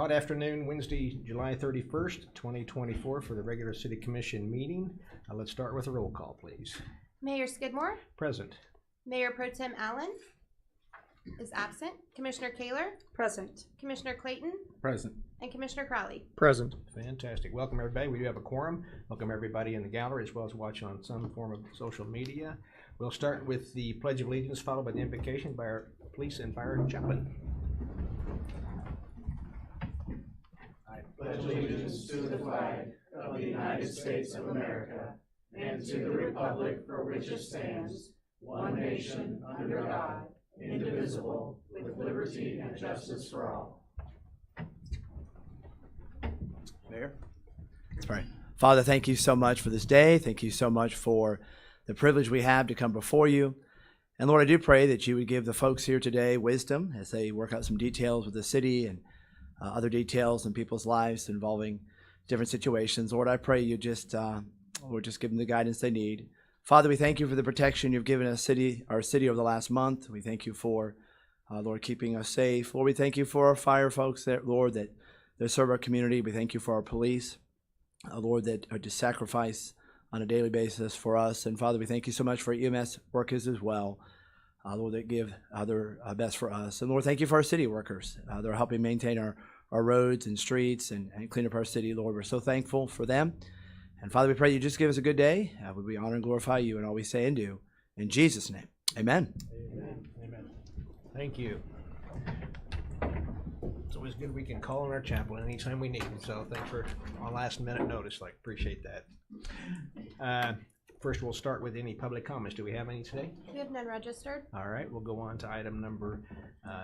hot afternoon, Wednesday, July 31st, 2024 for the regular City Commission meeting. Let's start with a roll call, please. Mayor Skidmore. Present. Mayor Pro Tem Allen is absent. Commissioner Kaler. Present. Commissioner Clayton. Present. And Commissioner Crowley. Present. Fantastic. Welcome, everybody. We do have a quorum. Welcome, everybody in the gallery as well as watching on some form of social media. We'll start with the Pledge of Allegiance, followed by the invocation by our police and fire chaplain. I pledge allegiance to the flag of the United States of America and to the republic for which it stands, one nation, under God, indivisible, with liberty and justice for all. Mayor? All right. Father, thank you so much for this day. Thank you so much for the privilege we have to come before you. And Lord, I do pray that you would give the folks here today wisdom as they work out some details with the city and other details in people's lives involving different situations. Lord, I pray you just give them the guidance they need. Father, we thank you for the protection you've given our city over the last month. We thank you for, Lord, keeping us safe. Lord, we thank you for our fire folks, that Lord, that serve our community. We thank you for our police, Lord, that are to sacrifice on a daily basis for us. And Father, we thank you so much for EMS workers as well, Lord, that give their best for us. And Lord, thank you for our city workers. They're helping maintain our roads and streets and clean up our city. Lord, we're so thankful for them. And Father, we pray you just give us a good day. We honor and glorify you in all we say and do. In Jesus' name, amen. Amen. Amen. Thank you. It's always good we can call on our chaplain anytime we need him. So thanks for our last minute notice. Appreciate that. First, we'll start with any public comments. Do we have any today? We have none registered. All right, we'll go on to item number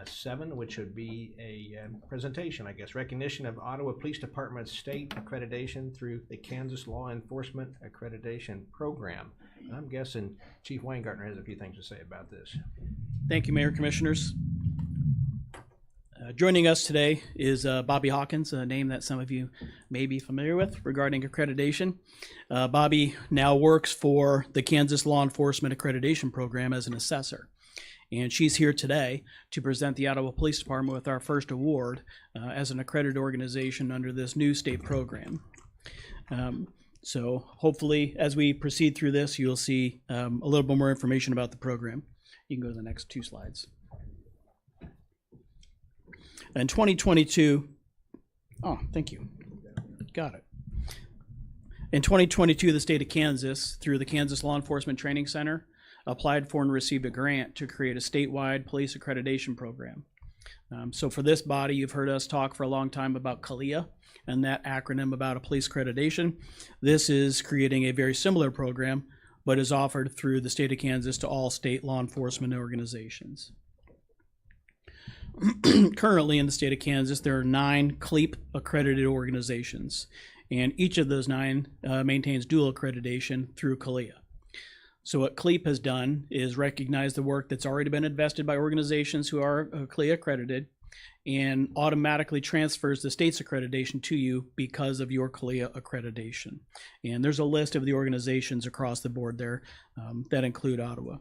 7, which would be a presentation, I guess. Recognition of Ottawa Police Department state accreditation through the Kansas Law Enforcement Accreditation Program. And I'm guessing Chief Weingartner has a few things to say about this. Thank you, Mayor, Commissioners. Joining us today is Bobby Hawkins, a name that some of you may be familiar with regarding accreditation. Bobby now works for the Kansas Law Enforcement Accreditation Program as an assessor. And she's here today to present the Ottawa Police Department with our first award as an accredited organization under this new state program. So hopefully, as we proceed through this, you'll see a little bit more information about the program. You can go to the next 2 slides. In 2022, thank you. Got it. In 2022, the state of Kansas, through the Kansas Law Enforcement Training Center, applied for and received a grant to create a statewide police accreditation program. So for this body, you've heard us talk for a long time about CALEA and that acronym about a police accreditation. This is creating a very similar program, but is offered through the state of Kansas to all state law enforcement organizations. Currently in the state of Kansas, there are 9 CLEAP accredited organizations, and each of those 9 maintains dual accreditation through CALEA. So what CLEAP has done is recognize the work that's already been invested by organizations who are CALEA accredited and automatically transfers the state's accreditation to you because of your CALEA accreditation. And there's a list of the organizations across the board there that include Ottawa.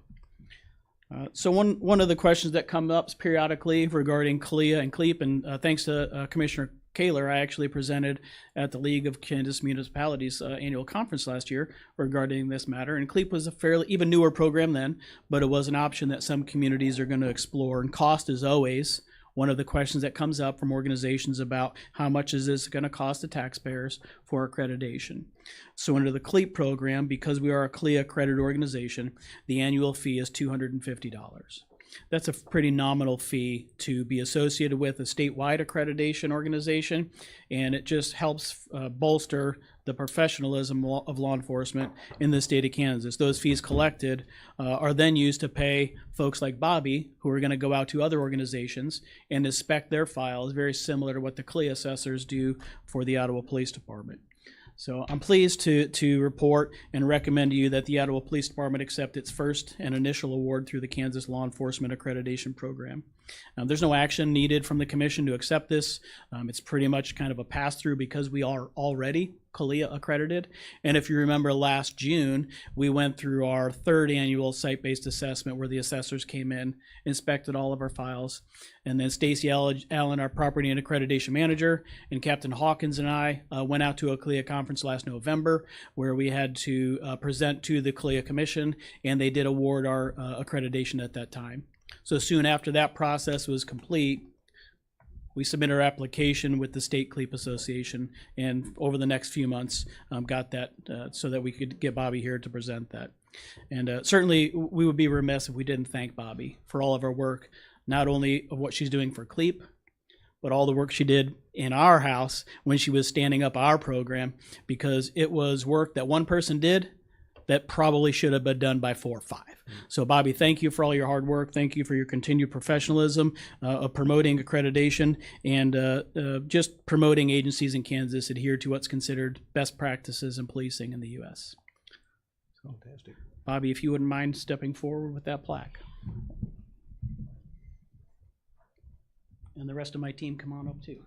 So one of the questions that come up periodically regarding CALEA and CLEAP, and thanks to Commissioner Kaler, I actually presented at the League of Kansas Municipalities annual conference last year regarding this matter. And CLEAP was a fairly even newer program then, but it was an option that some communities are going to explore. And cost is always one of the questions that comes up from organizations about how much is this going to cost the taxpayers for accreditation. So under the CLEAP program, because we are a CALEA accredited organization, the annual fee is $250. That's a pretty nominal fee to be associated with a statewide accreditation organization, and it just helps bolster the professionalism of law enforcement in the state of Kansas. Those fees collected are then used to pay folks like Bobby, who are going to go out to other organizations and inspect their files, very similar to what the CALEA assessors do for the Ottawa Police Department. So I'm pleased to report and recommend to you that the Ottawa Police Department accept its first and initial award through the Kansas Law Enforcement Accreditation Program. There's no action needed from the commission to accept this. It's pretty much kind of a pass-through because we are already CALEA accredited. And if you remember last June, we went through our third annual site-based assessment where the assessors came in, inspected all of our files. And then Stacy Allen, our property and accreditation manager, and Captain Hawkins and I went out to a CALEA conference last November where we had to present to the CALEA Commission, and they did award our accreditation at that time. So soon after that process was complete, we submitted our application with the State CLEAP Association, and over the next few months got that so that we could get Bobby here to present that. And certainly we would be remiss if we didn't thank Bobby for all of her work, not only of what she's doing for CLEAP, but all the work she did in our house when she was standing up our program, because it was work that one person did that probably should have been done by 4 or 5. So Bobby, thank you for all your hard work. Thank you for your continued professionalism of promoting accreditation and just promoting agencies in Kansas adhere to what's considered best practices in policing in the U.S. So, Fantastic. Bobby, if you wouldn't mind stepping forward with that plaque. And the rest of my team, come on up too.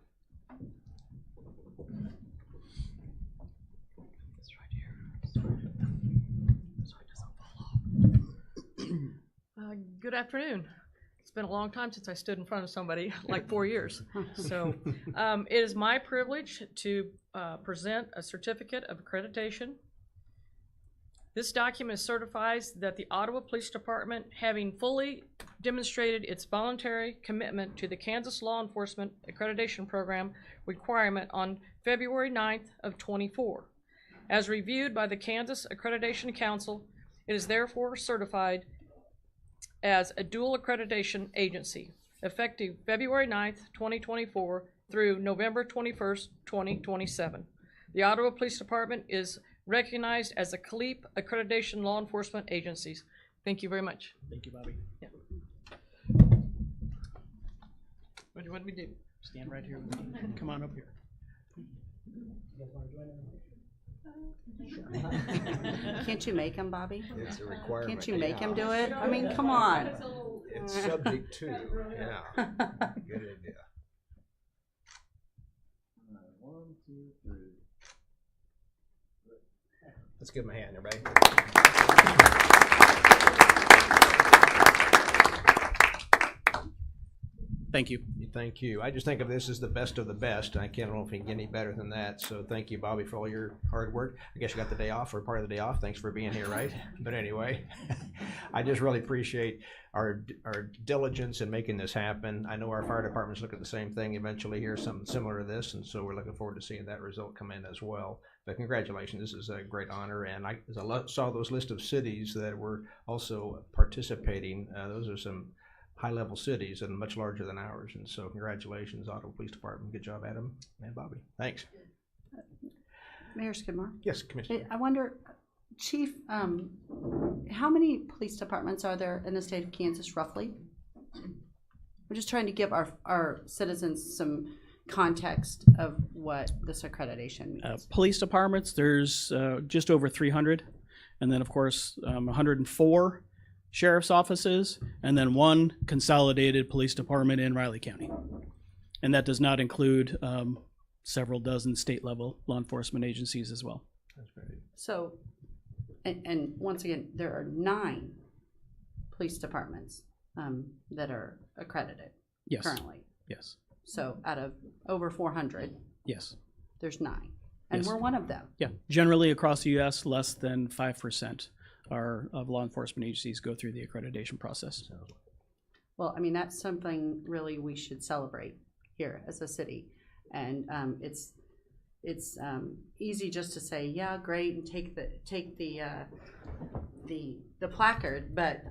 Good afternoon. It's been a long time since I stood in front of somebody, like 4 years. So it is my privilege to present a certificate of accreditation. This document certifies that the Ottawa Police Department, having fully demonstrated its voluntary commitment to the Kansas Law Enforcement Accreditation Program requirement on February 9th of 24. As reviewed by the Kansas Accreditation Council, it is therefore certified as a dual accreditation agency, effective February 9th, 2024 through November 21st, 2027. The Ottawa Police Department is recognized as a CLEAP accreditation law enforcement agency. Thank you very much. Thank you, Bobby. Yeah. What do you want me to do? Stand right here with me. Come on up here. Can't you make him, Bobby? It's a requirement. Can't you make him do it? I mean, come on. It's subject to, yeah. Good idea. 1, 2, 3. Let's give him a hand, everybody. Thank you. Thank you. I just think of this as the best of the best. I can't know if it can get any better than that. So thank you, Bobby, for all your hard work. I guess you got the day off or part of the day off. Thanks for being here, right? But anyway, I just really appreciate our diligence in making this happen. I know our fire departments look at the same thing eventually here, something similar to this, and so we're looking forward to seeing that result come in as well. But congratulations, this is a great honor. And as I saw those list of cities that were also participating, those are some high-level cities and much larger than ours. And so congratulations, Ottawa Police Department. Good job, Adam and Bobby. Thanks. Mayor Skidmore, Yes, Commissioner. I wonder, Chief, how many police departments are there in the state of Kansas, roughly? We're just trying to give our citizens some context of what this accreditation means. Police departments, there's just over 300. And then, of course, 104 sheriff's offices, and then 1 consolidated police department in Riley County. And that does not include several dozen state-level law enforcement agencies as well. That's great. So, and once again, there are 9 police departments that are accredited Yes. currently. Yes. So out of over 400, Yes. there's 9. And Yes. we're one of them. Yeah. Generally across the U.S., less than 5% of law enforcement agencies go through the accreditation process. Well, I mean, that's something really we should celebrate here as a city. And it's easy just to say, yeah, great, and take the placard, but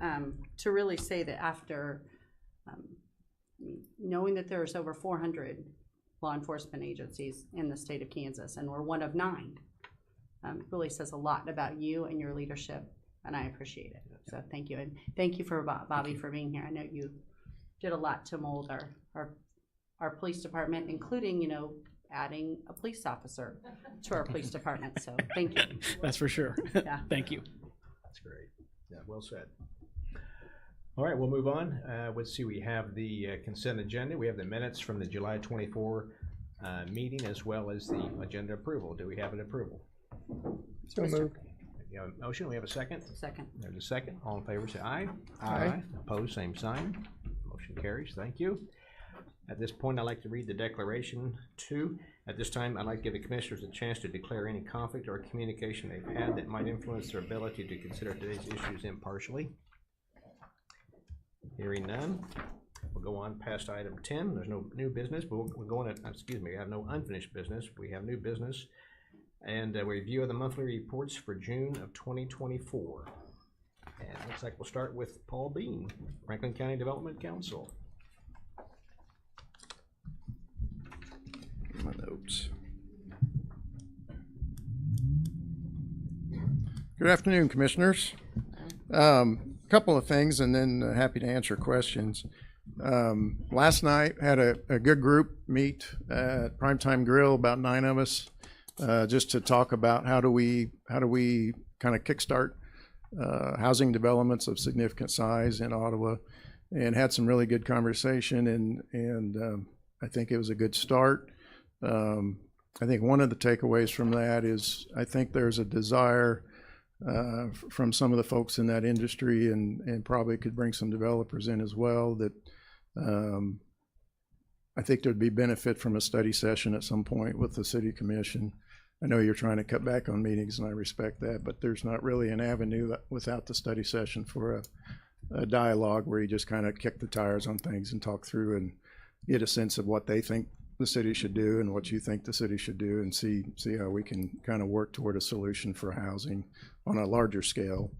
to really say that after knowing that there's over 400 law enforcement agencies in the state of Kansas, and we're one of 9, really says a lot about you and your leadership, and I appreciate it. So thank you, and thank you for Bobby for being here. I know you did a lot to mold our police department, including, you know, adding a police officer to our police department. So thank you. That's for sure. Yeah. Thank you. That's great. Yeah, well said. All right, we'll move on. Let's see, we have the consent agenda. We have the minutes from the July 24 meeting as well as the agenda approval. Do we have an approval? So moved. You have a motion, we have a second? Second. There's a second. All in favor, say aye. Aye. Opposed, same sign. Motion carries. Thank you. At this point, I'd like to read the declaration too. At this time, I'd like to give the commissioners a chance to declare any conflict or communication they've had that might influence their ability to consider today's issues impartially. Hearing none, we'll go on past item 10. There's no new business, but we'll go on to, excuse me, we have no unfinished business. We have new business. And a review of the monthly reports for June of 2024. And it looks like we'll start with Paul Bean, Franklin County Development Council. My notes. Good afternoon, Commissioners. Couple of things, and then happy to answer questions. Last night had a good group meet at Primetime Grill, about 9 of us, just to talk about how do we kind of kickstart housing developments of significant size in Ottawa, and had some really good conversation, and I think it was a good start. I think one of the takeaways from that is I think there's a desire from some of the folks in that industry, and probably could bring some developers in as well, that I think there'd be benefit from a study session at some point with the city commission. I know you're trying to cut back on meetings, and I respect that, but there's not really an avenue without the study session for a dialogue where you just kind of kick the tires on things and talk through and get a sense of what they think the city should do and what you think the city should do, and see how we can kind of work toward a solution for housing on a larger scale.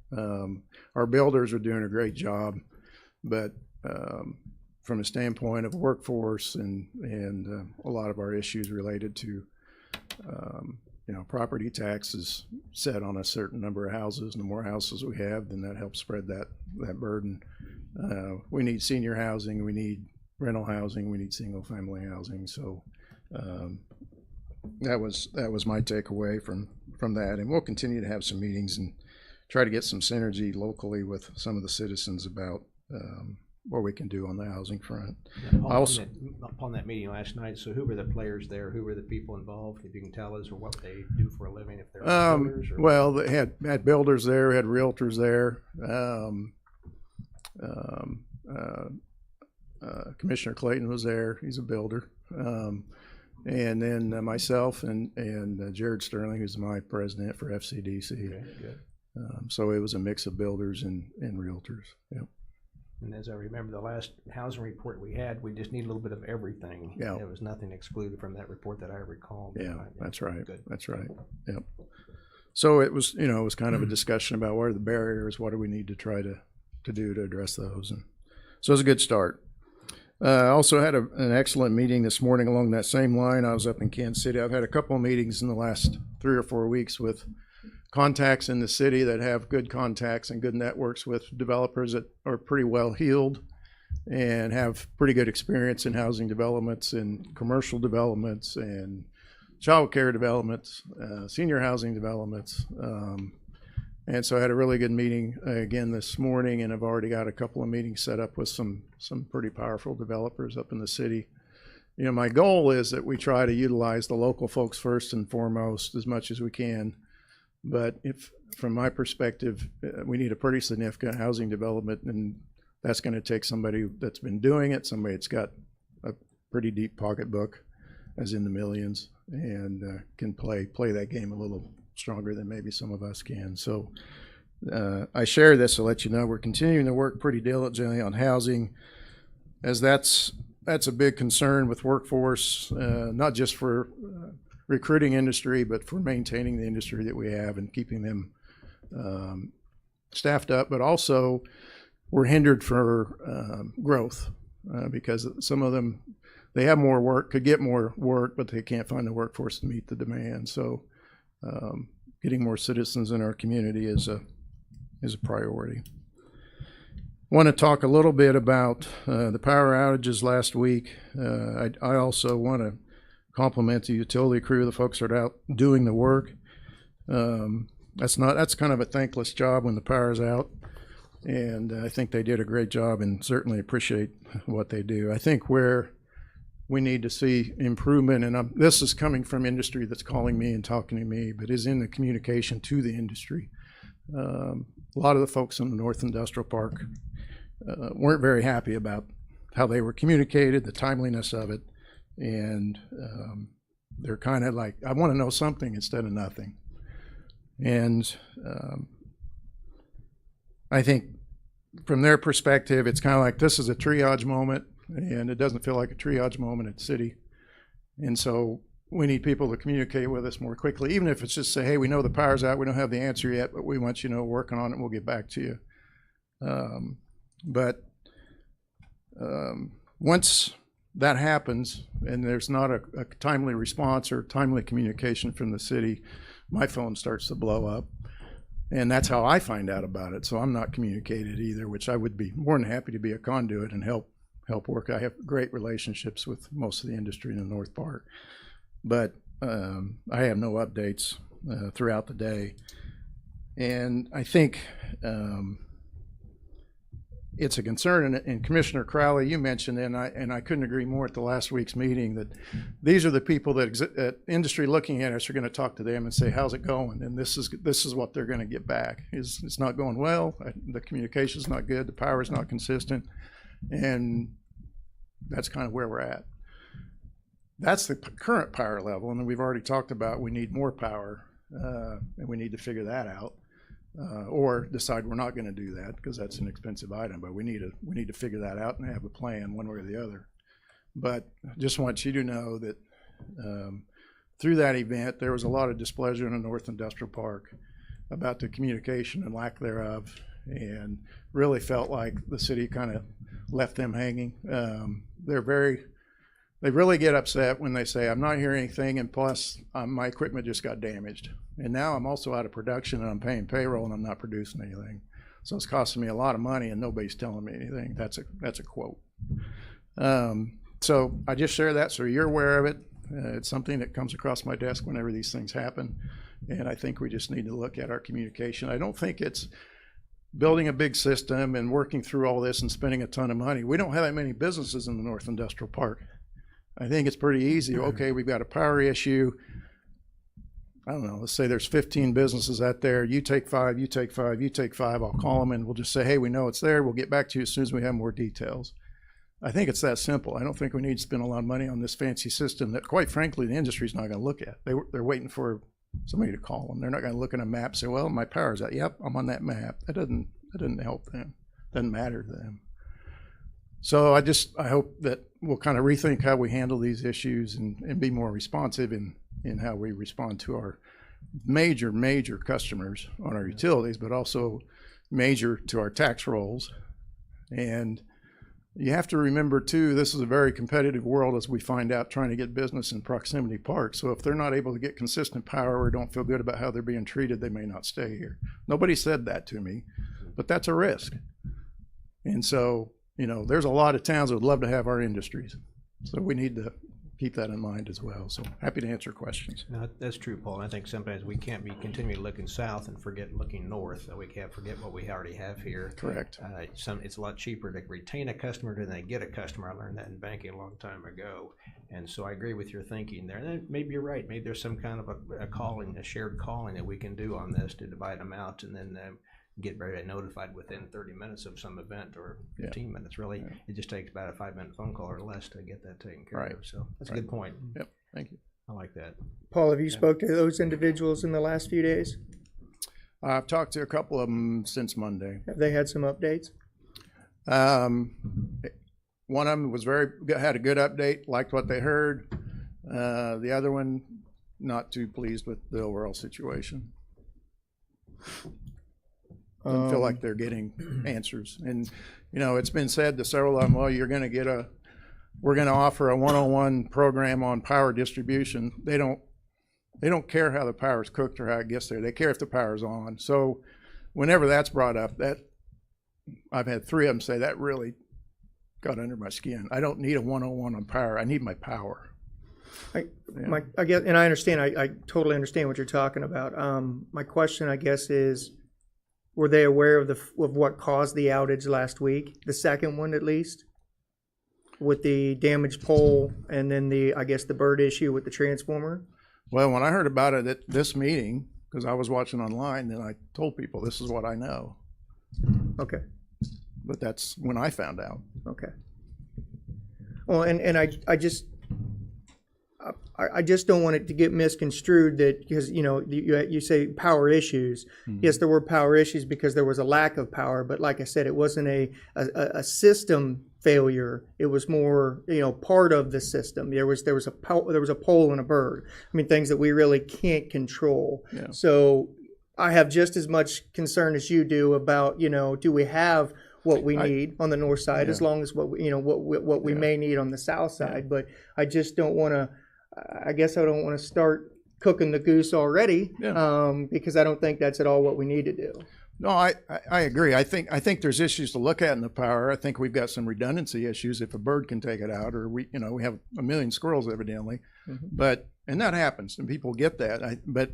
Our builders are doing a great job, but from a standpoint of workforce and a lot of our issues related to property taxes set on a certain number of houses, and the more houses we have, then that helps spread that burden. We need senior housing, we need rental housing, we need single family housing. So that was my takeaway from that, and we'll continue to have some meetings and try to get some synergy locally with some of the citizens about what we can do on the housing front. Upon that meeting last night, so who were the players there? Who were the people involved? If you can tell us, or what they do for a living, if they're builders? Or... Well, they had builders there, had realtors there. Commissioner Clayton was there. He's a builder. And then myself and Jared Sterling, who's my president for FCDC. Okay, good. So it was a mix of builders and realtors. Yep. And as I remember, the last housing report we had, we just need a little bit of everything. Yeah. There was nothing excluded from that report that I recall. Yeah, that's right. Good. That's right. Yep. So it was, it was kind of a discussion about what are the barriers, what do we need to try to do to address those. And so it was a good start. I also had an excellent meeting this morning along that same line. I was up in Kansas City. I've had a couple of meetings in the last 3 or 4 weeks with contacts in the city that have good contacts and good networks with developers that are pretty well heeled and have pretty good experience in housing developments and commercial developments and child care developments, senior housing developments. And so I had a really good meeting again this morning, and I've already got a couple of meetings set up with some pretty powerful developers up in the city. My goal is that we try to utilize the local folks first and foremost as much as we can. But if, from my perspective, we need a pretty significant housing development, and that's going to take somebody that's been doing it, somebody that's got a pretty deep pocketbook, as in the millions, and can play that game a little stronger than maybe some of us can. So I share this to let you know we're continuing to work pretty diligently on housing, as that's a big concern with workforce, not just for recruiting industry, but for maintaining the industry that we have and keeping them staffed up. But also we're hindered for growth because some of them, they have more work, could get more work, but they can't find the workforce to meet the demand. So getting more citizens in our community is a priority. Want to talk a little bit about the power outages last week. I also want to compliment the utility crew, the folks that are out doing the work. That's kind of a thankless job when the power's out, And I think they did a great job and certainly appreciate what they do. I think where we need to see improvement, and this is coming from industry that's calling me and talking to me, but is in the communication to the industry. A lot of the folks in the North Industrial Park weren't very happy about how they were communicated, the timeliness of it, and they're kind of like, I want to know something instead of nothing. And I think from their perspective, it's kind of like this is a triage moment, and it doesn't feel like a triage moment at City. And so we need people to communicate with us more quickly, even if it's just say, hey, we know the power's out, we don't have the answer yet, but we want you to know, working on it, and we'll get back to you. But once that happens and there's not a timely response or timely communication from the city, my phone starts to blow up. And that's how I find out about it. So I'm not communicated either, which I would be more than happy to be a conduit and help work. I have great relationships with most of the industry in the North Park, but I have no updates throughout the day. And I think it's a concern, and Commissioner Crowley, you mentioned, and I couldn't agree more at the last week's meeting, that these are the people that industry looking at us are going to talk to them and say, how's it going? And this is what they're going to get back. It's not going well. The communication's not good. The power's not consistent. And that's kind of where we're at. That's the current power level. And then we've already talked about we need more power, and we need to figure that out. Or decide we're not going to do that because that's an expensive item, but we need to figure that out and have a plan one way or the other. But I just want you to know that through that event, there was a lot of displeasure in the North Industrial Park about the communication and lack thereof, and really felt like the city kind of left them hanging. They really get upset when they say, I'm not hearing anything, and plus my equipment just got damaged. And now I'm also out of production, and I'm paying payroll, and I'm not producing anything. So it's costing me a lot of money, and nobody's telling me anything. That's a quote. So I just share that so you're aware of it. It's something that comes across my desk whenever these things happen. And I think we just need to look at our communication. I don't think it's building a big system and working through all this and spending a ton of money. We don't have that many businesses in the North Industrial Park. I think it's pretty easy. Okay, we've got a power issue. I don't know, let's say there's 15 businesses out there. You take 5, you take 5, you take 5. I'll call them and we'll just say, hey, we know it's there. We'll get back to you as soon as we have more details. I think it's that simple. I don't think we need to spend a lot of money on this fancy system that, quite frankly, the industry's not going to look at. They're waiting for somebody to call them. They're not going to look at a map and say, well, my power's out. Yep, I'm on that map. That doesn't help them. Doesn't matter to them. So I hope that we'll kind of rethink how we handle these issues and be more responsive in how we respond to our major customers on our utilities, but also major to our tax rolls. And you have to remember too, this is a very competitive world, as we find out, trying to get business in proximity parks. So if they're not able to get consistent power or don't feel good about how they're being treated, they may not stay here. Nobody said that to me, but that's a risk. And so, there's a lot of towns that would love to have our industries. So we need to keep that in mind as well. So happy to answer questions. No, that's true, Paul. I think sometimes we can't be continually looking south and forget looking north. We can't forget what we already have here. Correct. It's a lot cheaper to retain a customer than they get a customer. I learned that in banking a long time ago. And so I agree with your thinking there. And then maybe you're right. Maybe there's some kind of a calling, a shared calling that we can do on this to divide them out and then get very notified within 30 minutes of some event or 15 minutes. Really, it just takes about a 5-minute phone call or less to get that taken care of. So that's a good point. Yep, thank you. I like that. Paul, have you spoke to those individuals in the last few days? I've talked to a couple of them since Monday. Have they had some updates? One of them had a good update, liked what they heard. The other one, not too pleased with the overall situation. Doesn't feel like they're getting answers. And, it's been said to several of them, well, we're going to offer a 101 program on power distribution. They don't care how the power's cooked or how it gets there. They care if the power's on. So whenever that's brought up, I've had 3 of them say that really got under my skin. I don't need a 101 on power. I need my power. I guess, and I understand. I totally understand what you're talking about. My question, I guess, is were they aware of of what caused the outage last week? The second one, at least, with the damaged pole, and then I guess the bird issue with the transformer. Well, when I heard about it at this meeting, because I was watching online, then I told people this is what I know. Okay. But that's when I found out. Okay. Well, and I just don't want it to get misconstrued that, because, you know, you say power issues. Mm-hmm. Yes, there were power issues because there was a lack of power, but like I said, it wasn't a system failure. It was more, you know, part of the system. There was a pole and a bird. I mean, things that we really can't control. Yeah. So I have just as much concern as you do about, you know, do we have what we need on the north side, as long as what we may need on the south side. But I just don't want to. I guess I don't want to start cooking the goose already, because I don't think that's at all what we need to do. No, I agree. I think there's issues to look at in the power. I think we've got some redundancy issues if a bird can take it out, or we have a million squirrels evidently, and that happens, and people get that. But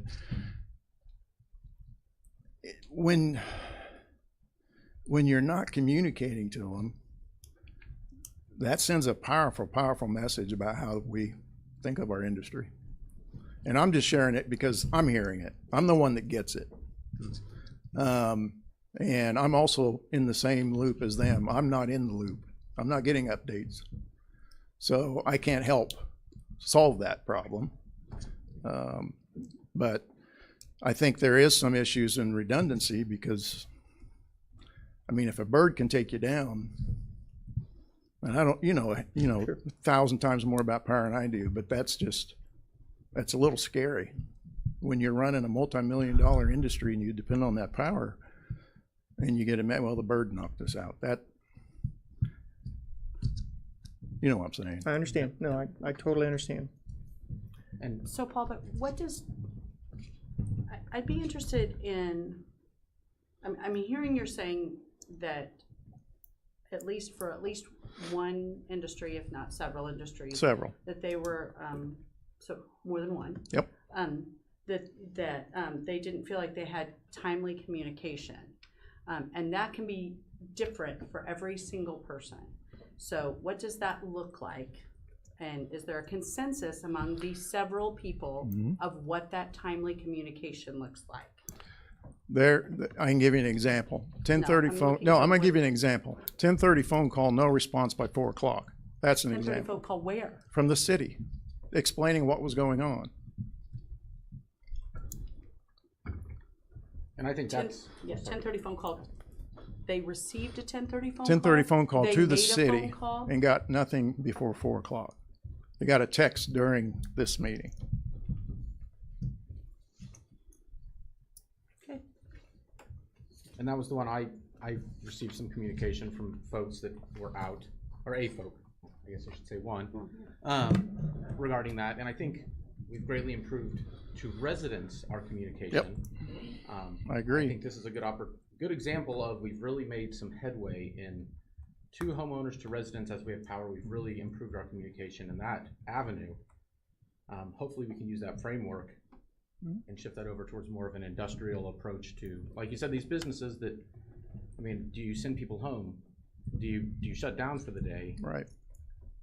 when you're not communicating to them, that sends a powerful, powerful message about how we think of our industry. And I'm just sharing it because I'm hearing it. I'm the one that gets it. And I'm also in the same loop as them. I'm not in the loop. I'm not getting updates. So I can't help solve that problem. But I think there is some issues in redundancy because, I mean, if a bird can take you down, and I don't, you know, 1,000 times more about power than I do, but that's a little scary when you're running a multi-million-dollar industry and you depend on that power, and you get well, the bird knocked us out. That, you know what I'm saying? I understand. No, I totally understand. And so, Paul, but what does, I'd be interested in, I mean, hearing you're saying that at least one industry, if not several industries. Several. That they were, so more than one. Yep. That they didn't feel like they had timely communication. And that can be different for every single person. So what does that look like? And is there a consensus among these several people of what that timely communication looks like? I can give you an example. 10:30 phone. looking No, for I'm going to what- give you an example. 10:30 phone call, no response by 4 o'clock. That's an 10:30 example. phone call where? From the city, explaining what was going on. And I think that's. Yes, 10:30 phone call. They received a 10:30 phone call? 10:30 phone call They to the made a city phone call? and got nothing before 4 o'clock. They got a text during this meeting. Okay. And that was the one I received some communication from folks that were out, or a folk, I guess I should say one, regarding that. And I think we've greatly improved to residents our communication. Yep. I agree. I think this is a good example of we've really made some headway in to homeowners to residents as we have power. We've really improved our communication in that avenue. Hopefully we can use that framework and shift that over towards more of an industrial approach to, like you said, these businesses that, I mean, do you send people home? Do you shut down for the day? Right.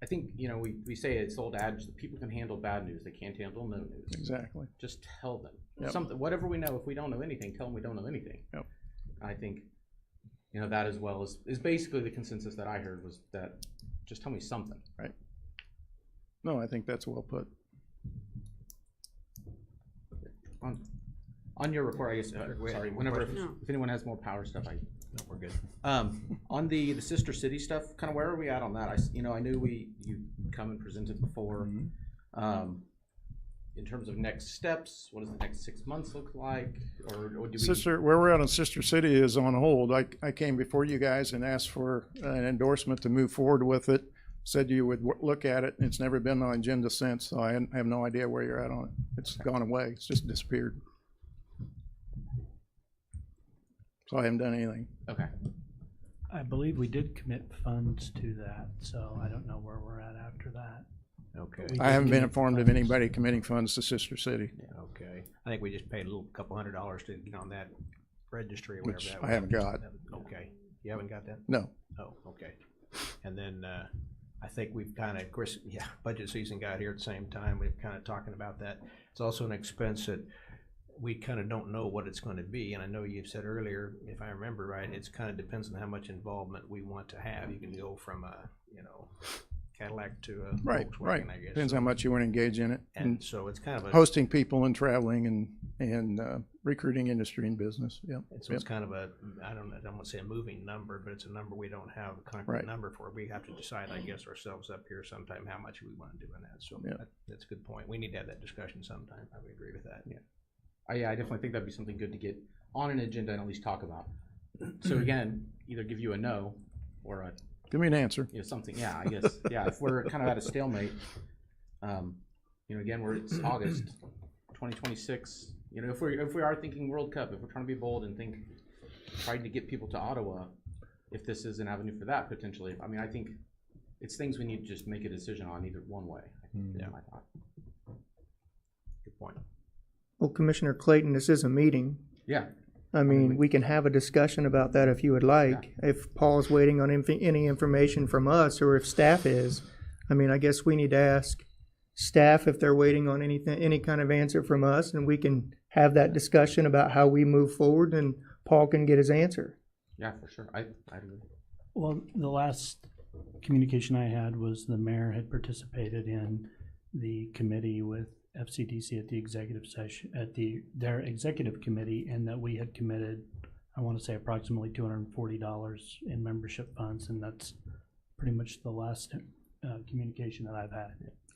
I think, we say it's old adage that people can handle bad news, they can't handle no news. Exactly. Just tell them. Yep. Something, whatever we know. If we don't know anything, tell them we don't know anything. Yep. I think, that as well is basically the consensus that I heard was that just tell me something. Right. No, I think that's well put. On your report, I guess, sorry, whenever, if anyone has more power stuff, no, we're good. On the sister city stuff, kind of where are we at on that? I knew you come and presented before. In terms of next steps, what does the next 6 months look like? Or do we? Where we're at on Sister City is on hold. I came before you guys and asked for an endorsement to move forward with it. Said you would look at it. It's never been on the agenda since, so I have no idea where you're at on it. It's gone away. It's just disappeared. So I haven't done anything. Okay. I believe we did commit funds to that, so I don't know where we're at after that. Okay. I haven't been informed of anybody committing funds to Sister City. Okay. I think we just paid a couple $100 to get on that registry or whatever Which that I was. haven't got. Okay, you haven't got that? No. Oh, okay. And then, I think we've kind of course, yeah, budget season got here at the same time. We've kind of talking about that. It's also an expense that we kind of don't know what it's going to be. And I know you've said earlier, if I remember right, it's kind of depends on how much involvement we want to have. You can go from a, Cadillac to a Right, Volkswagen, right. I guess. Depends how much you want to engage in it. And so it's kind of a, Hosting people and traveling and recruiting industry and business, yep. and so it's kind of a, I don't want to say a moving number, but it's a number we don't have a concrete Right. number for. We have to decide, I guess, ourselves up here sometime how much we want to do in that. So Yeah. that's a good point. We need to have that discussion sometime. I would agree with that. Yeah. Yeah, I definitely think that'd be something good to get on an agenda and at least talk about. So again, either give you a no or a, Give me an answer. something, yeah, I guess, yeah, if we're kind of at a stalemate, again, it's August 2026, if we are thinking World Cup, if we're trying to be bold and trying to get people to Ottawa, if this is an avenue for that potentially, I mean, I think it's things we need to just make a decision on either one way, I think, is my thought. Good point. Well, Commissioner Clayton, this is a meeting. Yeah, I mean, we can have a discussion about that if you would like. If Paul's waiting on any information from us, or if staff is, I mean, I guess we need to ask staff if they're waiting on any kind of answer from us, and we can have that discussion about how we move forward, and Paul can get his answer. yeah, for sure, I agree. Well, the last communication I had was the mayor had participated in the committee with FCDC at the executive session, at their executive committee, and that we had committed, I want to say approximately $240 in membership funds, and that's pretty much the last communication that I've had.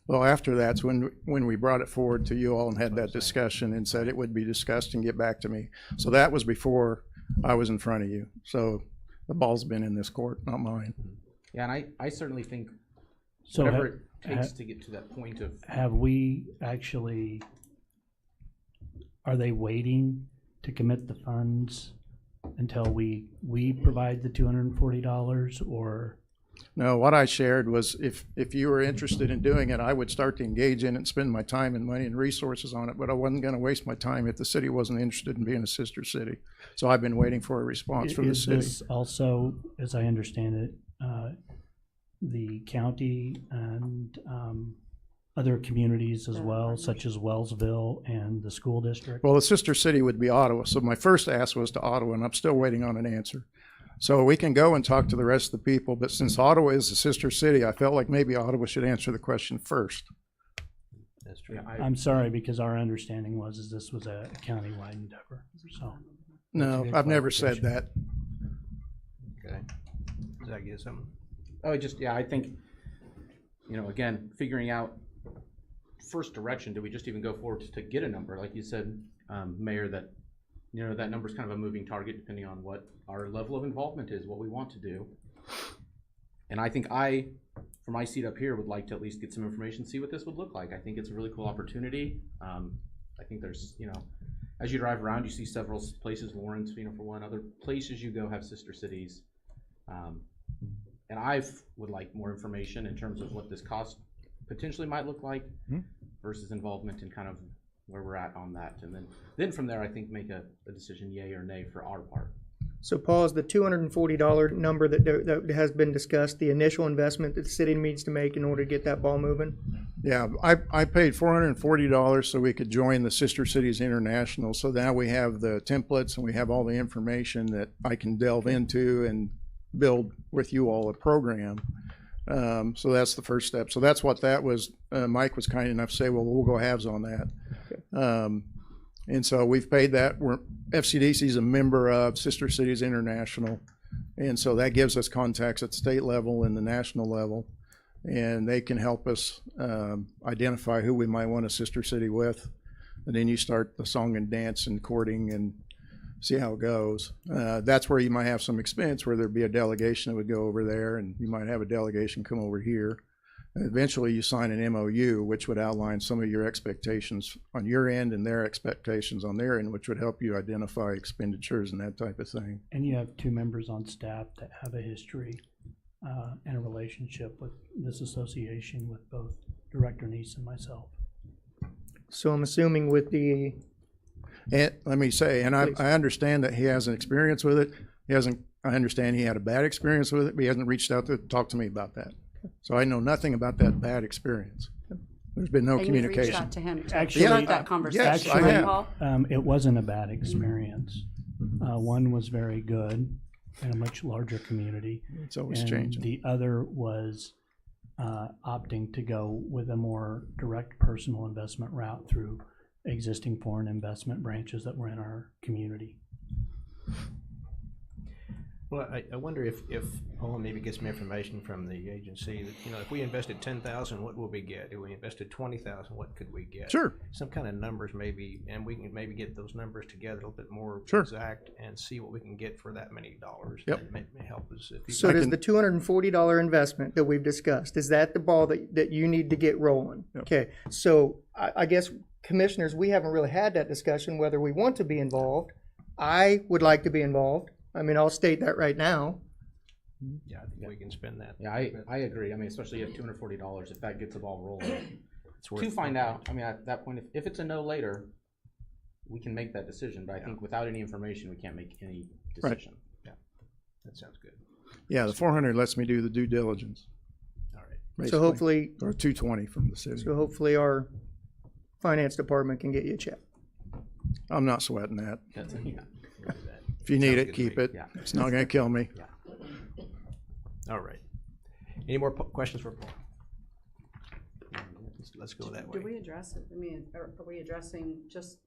Well, after that's when we brought it forward to you all and had that discussion and said it would be discussed and get back to me. So that was before I was in front of you. So the ball's been in this court, not mine. Yeah, and I certainly think So whatever it takes to get to that point of, have we actually, are they waiting to commit the funds until we provide the $240, or? No, what I shared was if you were interested in doing it, I would start to engage in it and spend my time and money and resources on it, but I wasn't going to waste my time if the city wasn't interested in being a sister city. So I've been waiting for a response from the Is city. this also, as I understand it, the county and other communities as well, such as Wellsville and the school district? Well, the sister city would be Ottawa. So my first ask was to Ottawa, and I'm still waiting on an answer. So we can go and talk to the rest of the people, but since Ottawa is a sister city, I felt like maybe Ottawa should answer the question first. That's true. yeah, I'm sorry, because our understanding was this was a countywide endeavor, so. No, good I've never said clarification. that. Okay. Does that get something? I think, again, figuring out first direction, do we just even go forward to get a number? Like you said, Mayor, that, that number's kind of a moving target depending on what our level of involvement is, what we want to do. And I think from my seat up here, would like to at least get some information, see what this would look like. I think it's a really cool opportunity. I think there's, as you drive around, you see several places, Lawrence, for one, other places you go have sister cities. And I would like more information in terms of what this cost potentially might look like versus involvement in kind of where we're at on that. And then from there, I think make a decision, yay or nay, for our part. So Paul, is the $240 number that has been discussed the initial investment that the city needs to make in order to get that ball moving? Yeah, I paid $440 so we could join the Sister Cities International. So now we have the templates and we have all the information that I can delve into and build with you all a program. So that's the first step. So that's what that was. Mike was kind enough to say, well, we'll go halves on that. And so we've paid that. FCDC is a member of Sister Cities International. And so that gives us contacts at the state level and the national level. And they can help us identify who we might want a sister city with. And then you start the song and dance and courting and see how it goes. That's where you might have some expense, where there'd be a delegation that would go over there, and you might have a delegation come over here. And eventually you sign an MOU, which would outline some of your expectations on your end and their expectations on their end, which would help you identify expenditures and that type of thing. And you have two members on staff that have a history and a relationship with this association with both Director Neese and myself. So I'm assuming with the And let me say, and I understand that he hasn't experience with it. I understand he had a bad experience with it, but he hasn't reached out to talk to me about that. So I know nothing about that bad experience. There's been no And you reached communication. out to him to Actually- start that conversation, Yes, I right, have. Paul? It wasn't a bad experience. One was very good in a much larger community. It's always And changing. the other was opting to go with a more direct personal investment route through existing foreign investment branches that were in our community. Well, I wonder if Paul maybe gets some information from the agency that, you know, if we invested 10,000, what will we get? If we invested 20,000, what could we get? Sure. Some kind of numbers maybe, and we can maybe get those numbers together a little bit more Sure. exact and see what we can get for that many dollars. Yep. That may help us. If you So does the $240 investment that we've discussed, is that the ball that you need to get rolling? Yep. Okay, so I guess, commissioners, we haven't really had that discussion whether we want to be involved. I would like to be involved. I mean, I'll state that right now. Yeah, I think we can spend that. Yeah, I agree. I mean, especially if $240, if that gets the ball rolling. It's worth To find out, I mean, at that point, if it's a no later, we can make that decision, but I think without any information, we can't make any Right. decision. That sounds good. Yeah, the 400 lets me do the due diligence. All right. So basically. hopefully, Or 220 from the city. our finance department can get you a check. I'm not sweating that. That's, We'll do that. If you need Sounds it, good to keep me. it. Yeah. It's not gonna kill me. All right. Any more questions for Paul? Let's go that way. Did we address it? I mean, are we addressing just,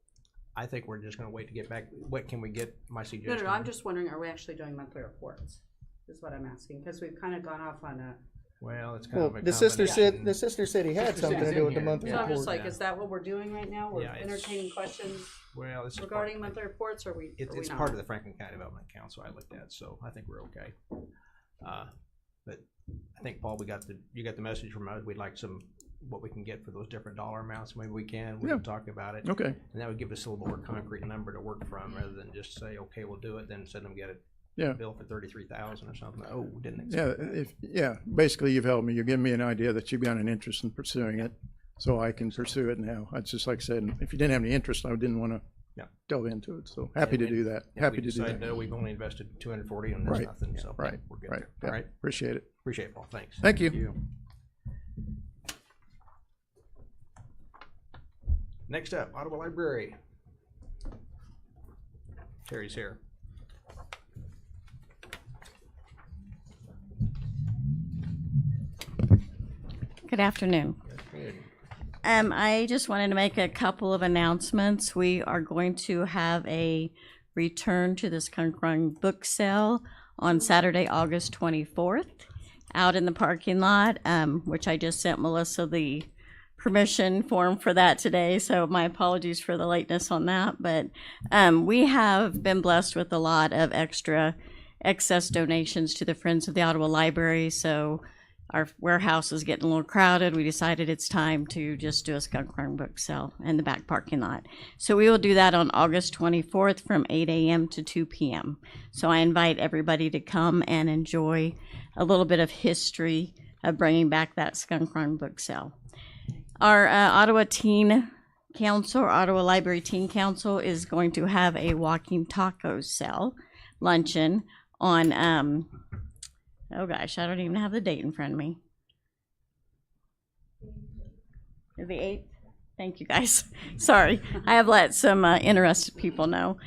I think we're just gonna wait to get back. What can we get? My no, suggestion. no, I'm just wondering, are we actually doing monthly reports? Is what I'm asking, because we've kind of gone off on a, Well, it's kind Well, of a the sister combination. city had Sister something to City's do in with the here. monthly so I'm just report. like, is that what we're doing right now? We're Yeah, it's- entertaining questions Well, it's regarding monthly reports, or we, It's, are we it's not? part of the Franklin County Development Council I looked at, so I think we're okay. But I think, Paul, you got the message from us. We'd like what we can get for those different dollar amounts. Maybe we can talk about it. Okay. And that would give us a little more concrete number to work from rather than just say, okay, we'll do it, then send them get a Yeah. bill for 33,000 or something. Oh, didn't Yeah, expect that. basically you've helped me. You're giving me an idea that you've got an interest in pursuing it, so I can pursue it now. It's just like I said, if you didn't have any interest, I didn't want to Yeah. delve into it. So happy to do that. If Happy we to do decide, that. no, we've only invested 240 and there's Right. nothing, so Right. we're good Right. there. Yeah. All right. Appreciate it. Appreciate it, Paul. Thanks. Thank you. Next up, Ottawa Library. Terry's here. Good afternoon. Good. I just wanted to make a couple of announcements. We are going to have a return to the Skunk Run book sale on Saturday, August 24th, out in the parking lot, which I just sent Melissa the permission form for that today, so my apologies for the lateness on that. But we have been blessed with a lot of excess donations to the Friends of the Ottawa Library, so our warehouse is getting a little crowded. We decided it's time to just do a Skunk Run book sale in the back parking lot. So we will do that on August 24th from 8 a.m. to 2 p.m. So I invite everybody to come and enjoy a little bit of history of bringing back that Skunk Run book sale. Our Ottawa Teen Council, or Ottawa Library Teen Council, is going to have a walking tacos sale luncheon on oh gosh, I don't even have the date in front of me. The 8th? Thank you, guys. Sorry, I have let some interested people know.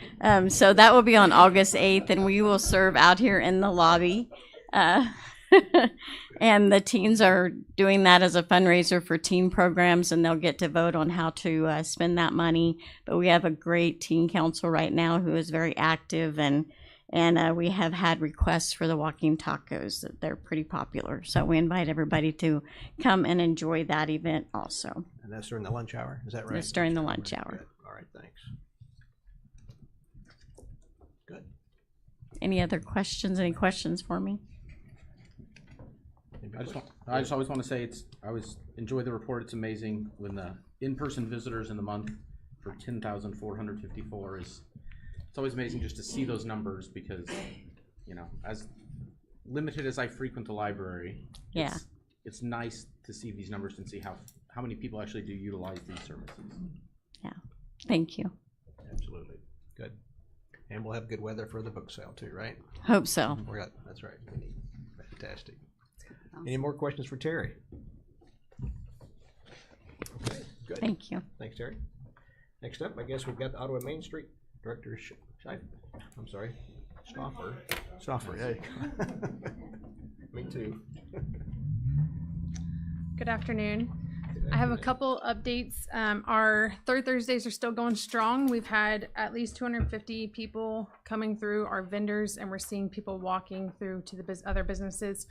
So that will be on August 8th, and we will serve out here in the lobby. And the teens are doing that as a fundraiser for teen programs, and they'll get to vote on how to spend that money. But we have a great teen council right now who is very active, and we have had requests for the walking tacos. That they're pretty popular. So we invite everybody to come and enjoy that event also. And that's during the lunch hour, is that right? It's during the lunch hour. Good. All right, thanks. Good. Any other questions? Any questions for me? I just always want to say I always enjoy the report. It's amazing when the in-person visitors in the month for 10,454 it's always amazing just to see those numbers because, you know, as limited as I frequent the library, Yeah. it's nice to see these numbers and see how many people actually do utilize these services. Yeah. Thank you. Absolutely. And we'll have good weather for the book sale too, right? Hope so. That's right. Fantastic. Any more questions for Terry? Okay, good. Thank you. Thanks, Terry. Next up, I guess we've got the Ottawa Main Street Director, Stoffer, yeah. Me too. Good afternoon. I have a couple updates. Our third Thursdays are still going strong. We've had at least 250 people coming through, our vendors, and we're seeing people walking through to the other businesses.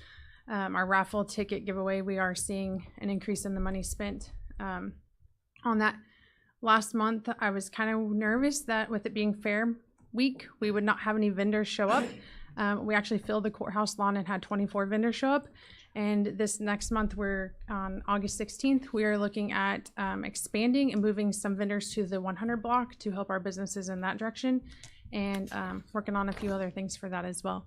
Our raffle ticket giveaway, we are seeing an increase in the money spent on that. Last month, I was kind of nervous that with it being Fair Week, we would not have any vendors show up. We actually filled the courthouse lawn and had 24 vendors show up. And this next month, we're on August 16th, we are looking at expanding and moving some vendors to the 100 block to help our businesses in that direction, and working on a few other things for that as well.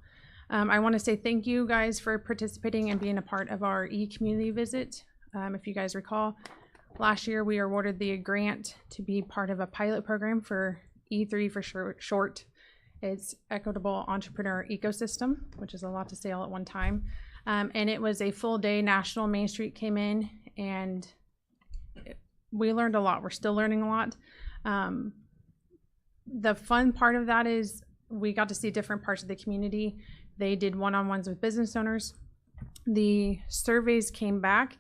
I want to say thank you guys for participating and being a part of our e-community visit. If you guys recall, last year we awarded the grant to be part of a pilot program for E3 for short. It's Equitable Entrepreneur Ecosystem, which is a lot to say all at one time. And it was a full day. National Main Street came in, and we learned a lot. We're still learning a lot. The fun part of that is we got to see different parts of the community. They did one-on-ones with business owners. The surveys came back.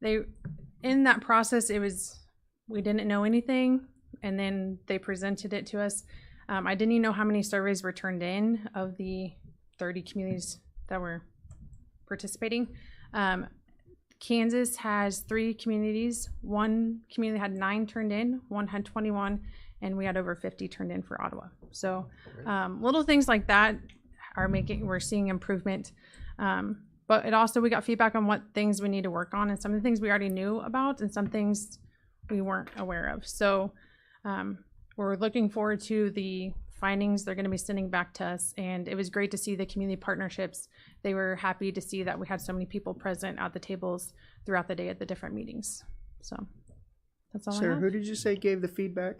In that process, we didn't know anything, and then they presented it to us. I didn't even know how many surveys were turned in of the 30 communities that were participating. Kansas has 3 communities. One community had 9 turned in, one had 21, and we had over 50 turned in for Ottawa. So little things like that we're seeing improvement. But it also, we got feedback on what things we need to work on, and some of the things we already knew about and some things we weren't aware of. So we're looking forward to the findings they're going to be sending back to us, and it was great to see the community partnerships. They were happy to see that we had so many people present at the tables throughout the day at the different meetings. So that's all I Sarah, have. who did you say gave the feedback?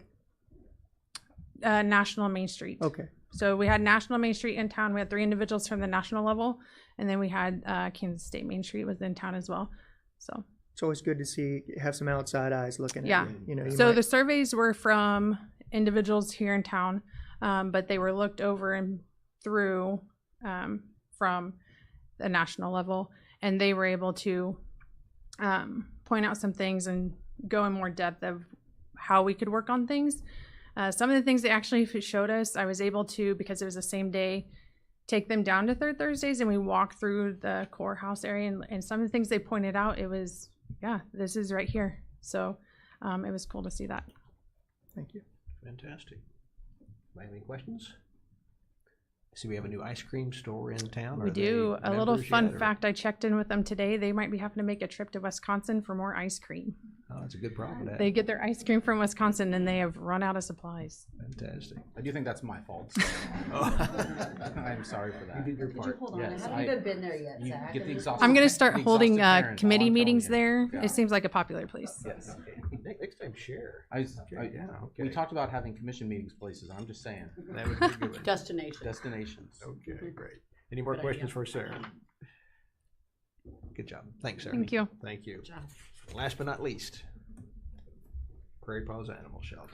National Main Street. Okay. So we had National Main Street in town. We had 3 individuals from the national level, and then we had Kansas State Main Street was in town as well. So It's always good to have some outside eyes looking yeah. at you. You know, you So might- the surveys were from individuals here in town, but they were looked over and through from the national level, and they were able to point out some things and go in more depth of how we could work on things. Some of the things they actually showed us, I was able to, because it was the same day, take them down to third Thursdays, and we walked through the courthouse area, and some of the things they pointed out, it was, yeah, this is right here. So it was cool to see that. Thank you. Fantastic. Any questions? See, we have a new ice cream store in town. We Are do. they A little members fun yet, or- fact, I checked in with them today. They might be having to make a trip to Wisconsin for more ice cream. Oh, that's a good problem to have. They get their ice cream from Wisconsin, and they have run out of supplies. Fantastic. I do think that's my fault. So. I'm sorry for that. You did your part. Hold on, Yes, I haven't even been there yet, You Zach. get the exhaustive, I'm going to start the holding exhaustive parent, committee all I'm telling meetings you. there. Yeah. It seems like a popular place. Yes. Next time, share. Yeah, okay. We talked about having commission meetings places. I'm just saying. That would be a good. Destination. Destinations. Okay, great. Any more questions for Sarah? Good job. Thanks, Sarah. Thank you. Thank you. Last but not least, Prairie Paws Animal Shelter.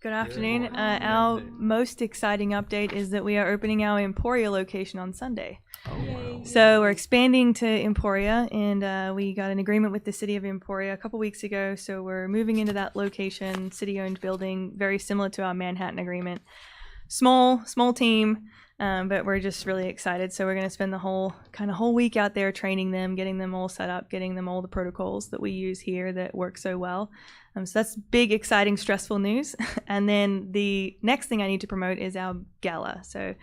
Good afternoon. morning. Our Good afternoon. most exciting update is that we are opening our Emporia location on Sunday. Oh, wow. So we're expanding to Emporia, and we got an agreement with the city of Emporia a couple weeks ago. So we're moving into that location, city-owned building, very similar to our Manhattan agreement. Small team, but we're just really excited. So we're going to spend the whole week out there training them, getting them all set up, getting them all the protocols that we use here that work so well. So that's big, exciting, stressful news. And then the next thing I need to promote is our gala. So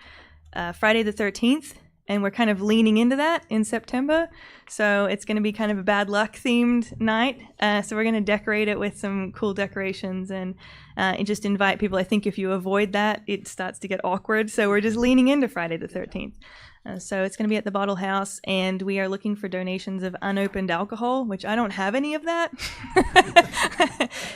Friday the 13th, and we're kind of leaning into that in September. So it's going to be kind of a bad luck themed night. So we're going to decorate it with some cool decorations and just invite people. I think if you avoid that, it starts to get awkward. So we're just leaning into Friday the 13th. So it's going to be at the Bottle House, and we are looking for donations of unopened alcohol, which I don't have any of that.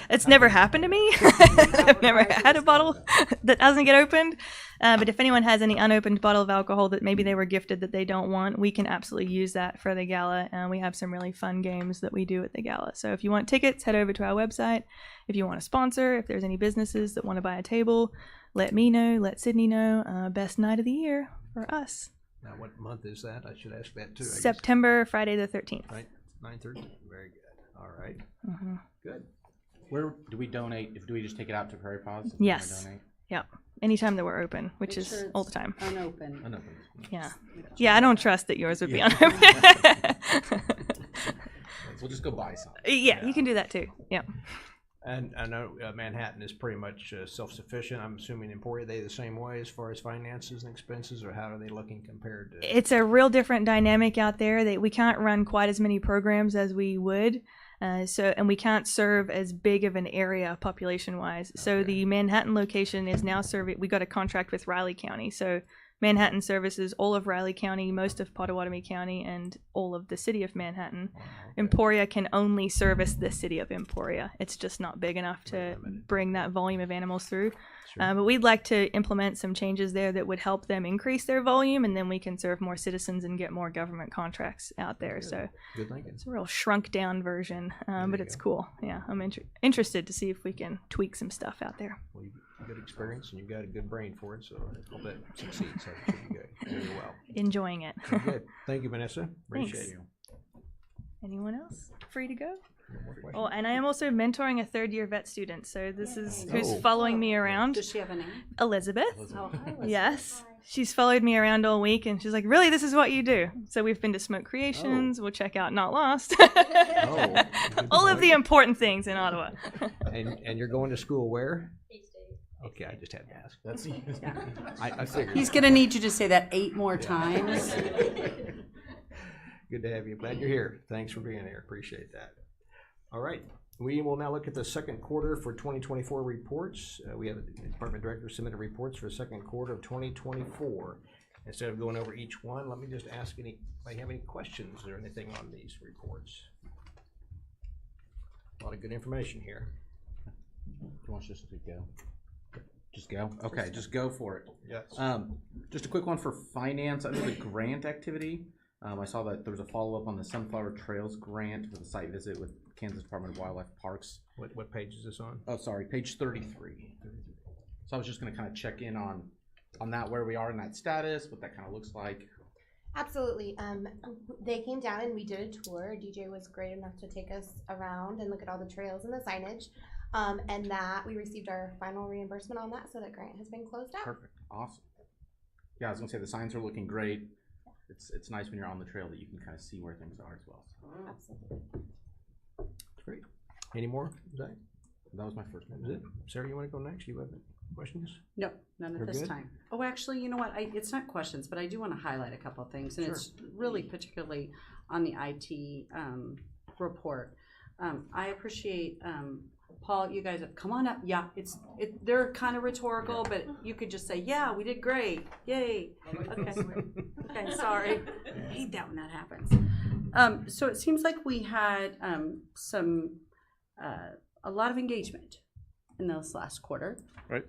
It's never happened to me. I've never had a bottle that doesn't get opened. But if anyone has any unopened bottle of alcohol that maybe they were gifted that they don't want, we can absolutely use that for the gala. We have some really fun games that we do at the gala. So if you want tickets, head over to our website. If you want to sponsor, if there's any businesses that want to buy a table, let me know, let Sydney know. Best night of the year for us. Now, what month is that? I should ask that too. I guess. September, Friday the 13th. Right, 9/13. Very good. All right. Mm-hmm. Good. Where do we donate? Do we just take it out to Prairie Paws? Yes. Yep. Anytime that we're open, which Make is sure it's all the time. Unopened. Unopened. Yeah. Yeah, I don't trust that yours would be unopened. We'll just go buy some. Yeah, you can do that too. Yep. And I know Manhattan is pretty much self-sufficient. I'm assuming Emporia, they the same way as far as finances and expenses, or how are they looking compared to? It's a real different dynamic out there that we can't run quite as many programs as we would. And we can't serve as big of an area population-wise. So the Manhattan location is now serving. We got a contract with Riley County. So Manhattan services all of Riley County, most of Pottawatomie County, and all of the city of Manhattan. Emporia can only service the city of Emporia. It's just not big enough to bring that volume of animals through. But we'd like to implement some changes there that would help them increase their volume, and then we can serve more citizens and get more government contracts out there. So it's a real shrunk down version, but it's cool. Yeah, I'm interested to see if we can tweak some stuff out there. Well, you've got good experience and you've got a good brain for it, so I hope that succeeds. That should be good. Very well. Enjoying it. Good. Thank you, Vanessa. Appreciate Thanks. you. Anyone else free to go? Oh, and I am also mentoring a third-year vet student. So this is who's following me around. Does she have a name? Elizabeth. Oh, hi, Elizabeth. Yes. She's followed me around all week, and she's like, really, this is what you do? So we've been to Smoke Creations. We'll check out Not Lost. All of the important things in Ottawa. And you're going to school where? Okay, I just had to ask. That's I figured. He's going to need you to say that 8 more times. Good to have you. Glad you're here. Thanks for being here. Appreciate that. All right. We will now look at the second quarter for 2024 reports. We have the department director submitted reports for the second quarter of 2024. Instead of going over each one, let me just ask anybody have any questions or anything on these reports. A lot of good information here. You want us just to go? Just go? Okay, just go for it. Yes. Just a quick one for finance under the grant activity. I saw that there was a follow-up on the Sunflower Trails grant for the site visit with Kansas Department of Wildlife Parks. What page is this on? Oh, sorry, page 33. So I was just going to kind of check in on that, where we are in that status, what that kind of looks like. Absolutely. They came down and we did a tour. DJ was great enough to take us around and look at all the trails and the signage. And that we received our final reimbursement on that, so that grant has been closed out. Perfect. Awesome. Yeah, I was going to say the signs are looking great. It's nice when you're on the trail that you can kind of see where things are as well. Absolutely. Great. Any more? That was my first one. Is it? Sarah, you want to go next? You have questions? No, none at this time. Oh, actually, you know what? It's not questions, but I do want to highlight a couple of things, and it's really particularly on the IT report. I appreciate Paul. You guys have come on up. Yeah, they're kind of rhetorical, but you could just say, "Yeah, we did great, yay." Okay, okay, sorry. I hate that when that happens. So it seems like we had a lot of engagement in this last quarter. Right.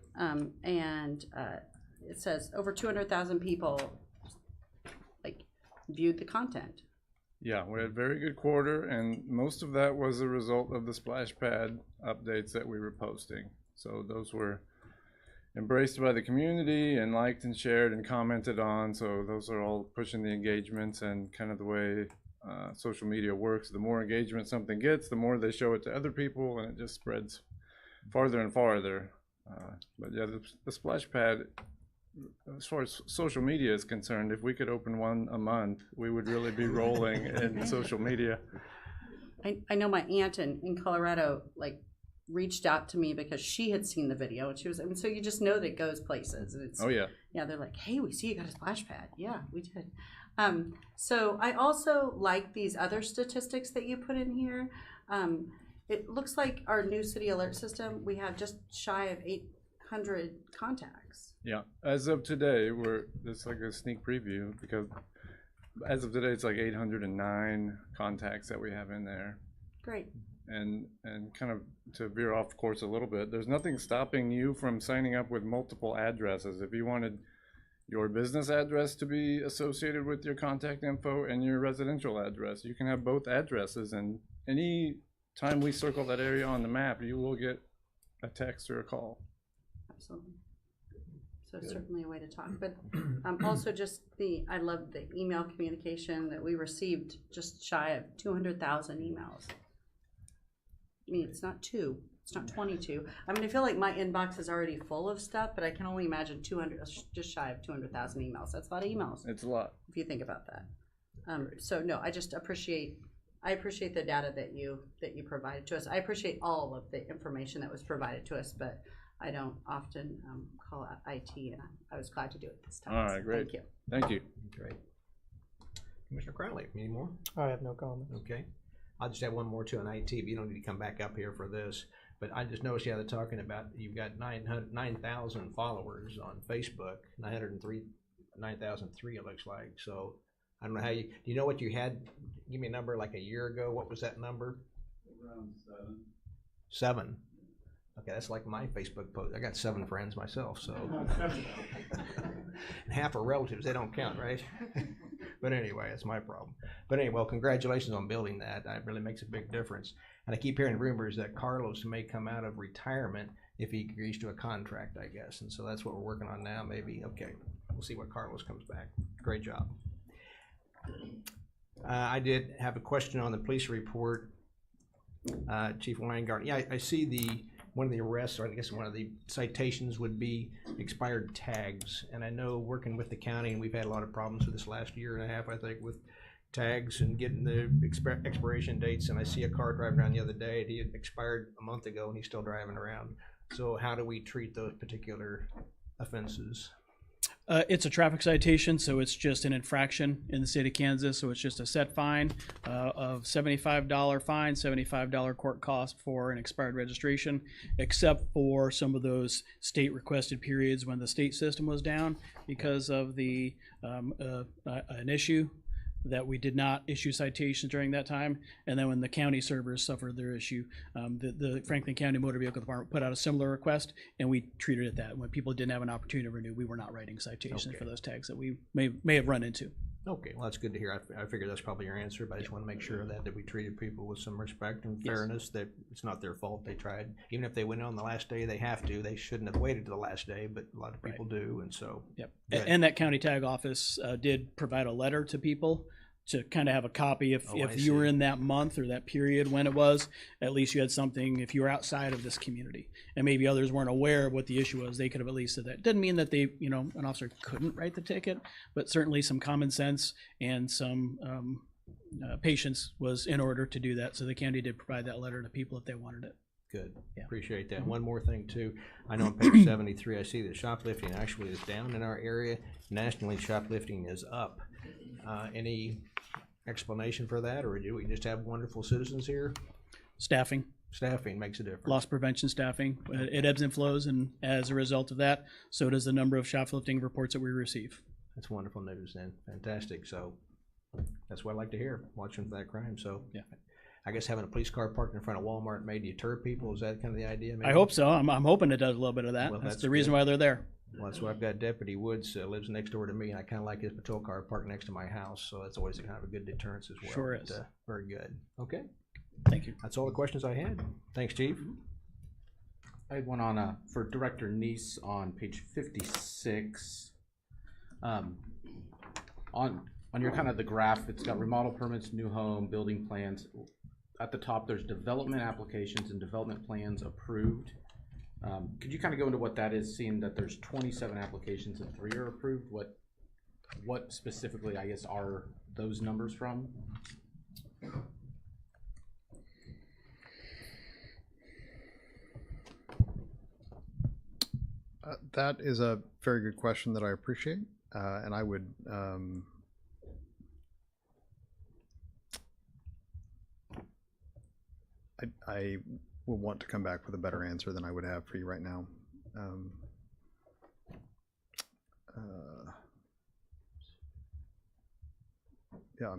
And it says over 200,000 people viewed the content. Yeah, we had a very good quarter, and most of that was a result of the splash pad updates that we were posting. So those were embraced by the community and liked and shared and commented on. So those are all pushing the engagements, and kind of the way social media works. The more engagement something gets, the more they show it to other people, and it just spreads farther and farther. But yeah, the splash pad, as far as social media is concerned, if we could open one a month, we would really be rolling in social media. I know my aunt in Colorado reached out to me because she had seen the video, and she was, so you just know that it goes places. And it's, oh yeah. Yeah, they're like, hey, we see you got a splash pad. Yeah, we did. So I also like these other statistics that you put in here. It looks like our new city alert system, we have just shy of 100 contacts. Yeah, as of today, it's like a sneak preview because as of today, it's like 809 contacts that we have in there. Great. And kind of to veer off course a little bit, there's nothing stopping you from signing up with multiple addresses. If you wanted your business address to be associated with your contact info and your residential address, you can have both addresses, and any time we circle that area on the map, you will get a text or a call. Absolutely. So certainly a way to talk, but also just I love the email communication that we received, just shy of 200,000 emails. I mean, it's not 22. I mean, I feel like my inbox is already full of stuff, but I can only imagine 200, just shy of 200,000 emails. That's a lot of emails. It's a lot. If you think about that. So no, I just appreciate the data that you provided to us. I appreciate all of the information that was provided to us, but I don't often call out IT, and I was glad to do it this time. All right, great. Thank you. Thank you. Great. Commissioner Crowley, any more? I have no comments. Okay. I'll just have one more too on IT, but you don't need to come back up here for this. But I just noticed, they're talking about you've got 9,000 followers on Facebook, 9,003 it looks like. So I don't know do you know what you had? Give me a number like a year ago. What was that number? Around 7. Okay, that's like my Facebook post. I got 7 friends myself, so. Half are relatives, they don't count, right? But anyway, that's my problem. But anyway, well, congratulations on building that. That really makes a big difference. And I keep hearing rumors that Carlos may come out of retirement if he agrees to a contract, I guess. And so that's what we're working on now, maybe. Okay, we'll see what Carlos comes back. Great job. I did have a question on the police report, Chief Weingarten. Yeah, I see one of the arrests, or I guess one of the citations would be expired tags. And I know working with the county, and we've had a lot of problems with this last year and a half, I think, with tags and getting the expiration dates. And I see a car driving around the other day, and he had expired a month ago, and he's still driving around. So how do we treat those particular offenses? It's a traffic citation, so it's just an infraction in the state of Kansas. So it's just a set fine of $75 fine, $75 court cost for an expired registration, except for some of those state requested periods when the state system was down because of the an issue that we did not issue citations during that time. And then when the county servers suffered their issue, the Franklin County Motor Vehicle Department put out a similar request, and we treated it that. When people didn't have an opportunity to renew, we were not writing citations for those tags that we may have run into. Okay, well, that's good to hear. I figured that's probably your answer, but I just want to make sure that we treated people with some respect and fairness, that it's not their fault. They tried. Even if they went on the last day, they have to. They shouldn't have waited to the last day, but a lot of people do, and so. Yep. Good. And that county tag office did provide a letter to people to kind of have a copy if you were in that month or that period when it was, at least you had something if you were outside of this community. And maybe others weren't aware of what the issue was, they could have at least said that. Doesn't mean that they, an officer couldn't write the ticket, but certainly some common sense and some patience was in order to do that. So the county did provide that letter to people if they wanted it. Good. Yeah. Appreciate that. One more thing too. I know on page 73, I see that shoplifting actually is down in our area. Nationally, shoplifting is up. Any explanation for that, or do we just have wonderful citizens here? Staffing makes a difference. Loss prevention staffing. It ebbs and flows, and as a result of that, so does the number of shoplifting reports that we receive. That's wonderful news then. Fantastic. So that's what I like to hear, watching for that crime. So yeah. I guess having a police car parked in front of Walmart may deter people. Is that kind of the idea? Maybe? I hope so. I'm hoping it does a little bit of that. Well, that's the reason why they're there. Well, that's why I've got Deputy Woods lives next door to me, and I kind of like his patrol car parked next to my house, so that's always a kind of a good deterrence as well. Sure is. Very good. Okay. Thank you. That's all the questions I had. Thanks, Chief. I had one on for Director Neese on page 56. On your kind of the graph, it's got remodel permits, new home, building plans. At the top, there's development applications and development plans approved. Could you kind of go into what that is, seeing that there's 27 applications and 3 are approved? What specifically, I guess, are those numbers from? That is a very good question that I appreciate, and I would I will want to come back with a better answer than I would have for you right now. Yeah,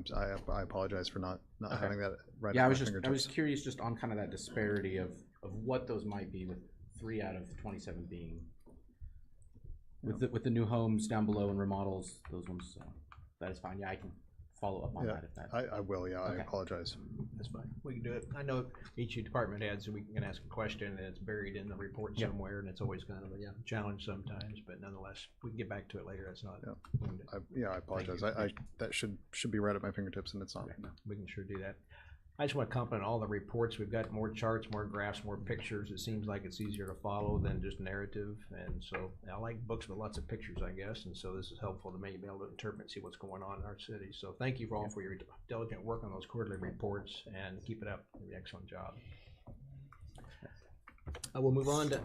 I apologize for not Okay. having that right. Yeah, at I my was fingertips. curious just on kind of that disparity of what those might be, with 3 out of 27 being with the new homes down below and remodels, those ones. That is fine. Yeah, I can follow up on Yeah, that if that. I will. Yeah, Okay. I apologize. That's fine. We can do it. I know each department heads, we can ask a question and it's buried in the report Yep. somewhere, and it's always kind of a challenge sometimes, but nonetheless, we can get back to it later. That's not. Yep. we can do- I apologize. you. I that should be right at my fingertips, and it's not. Okay, we can sure do that. I just want to compliment all the reports. We've got more charts, more graphs, more pictures. It seems like it's easier to follow than just narrative. And so I like books with lots of pictures, I guess. And so this is helpful to me, be able to interpret and see what's going on in our city. So thank you all for your diligent work on those quarterly reports, and keep it up. You're doing an excellent job. We'll move on to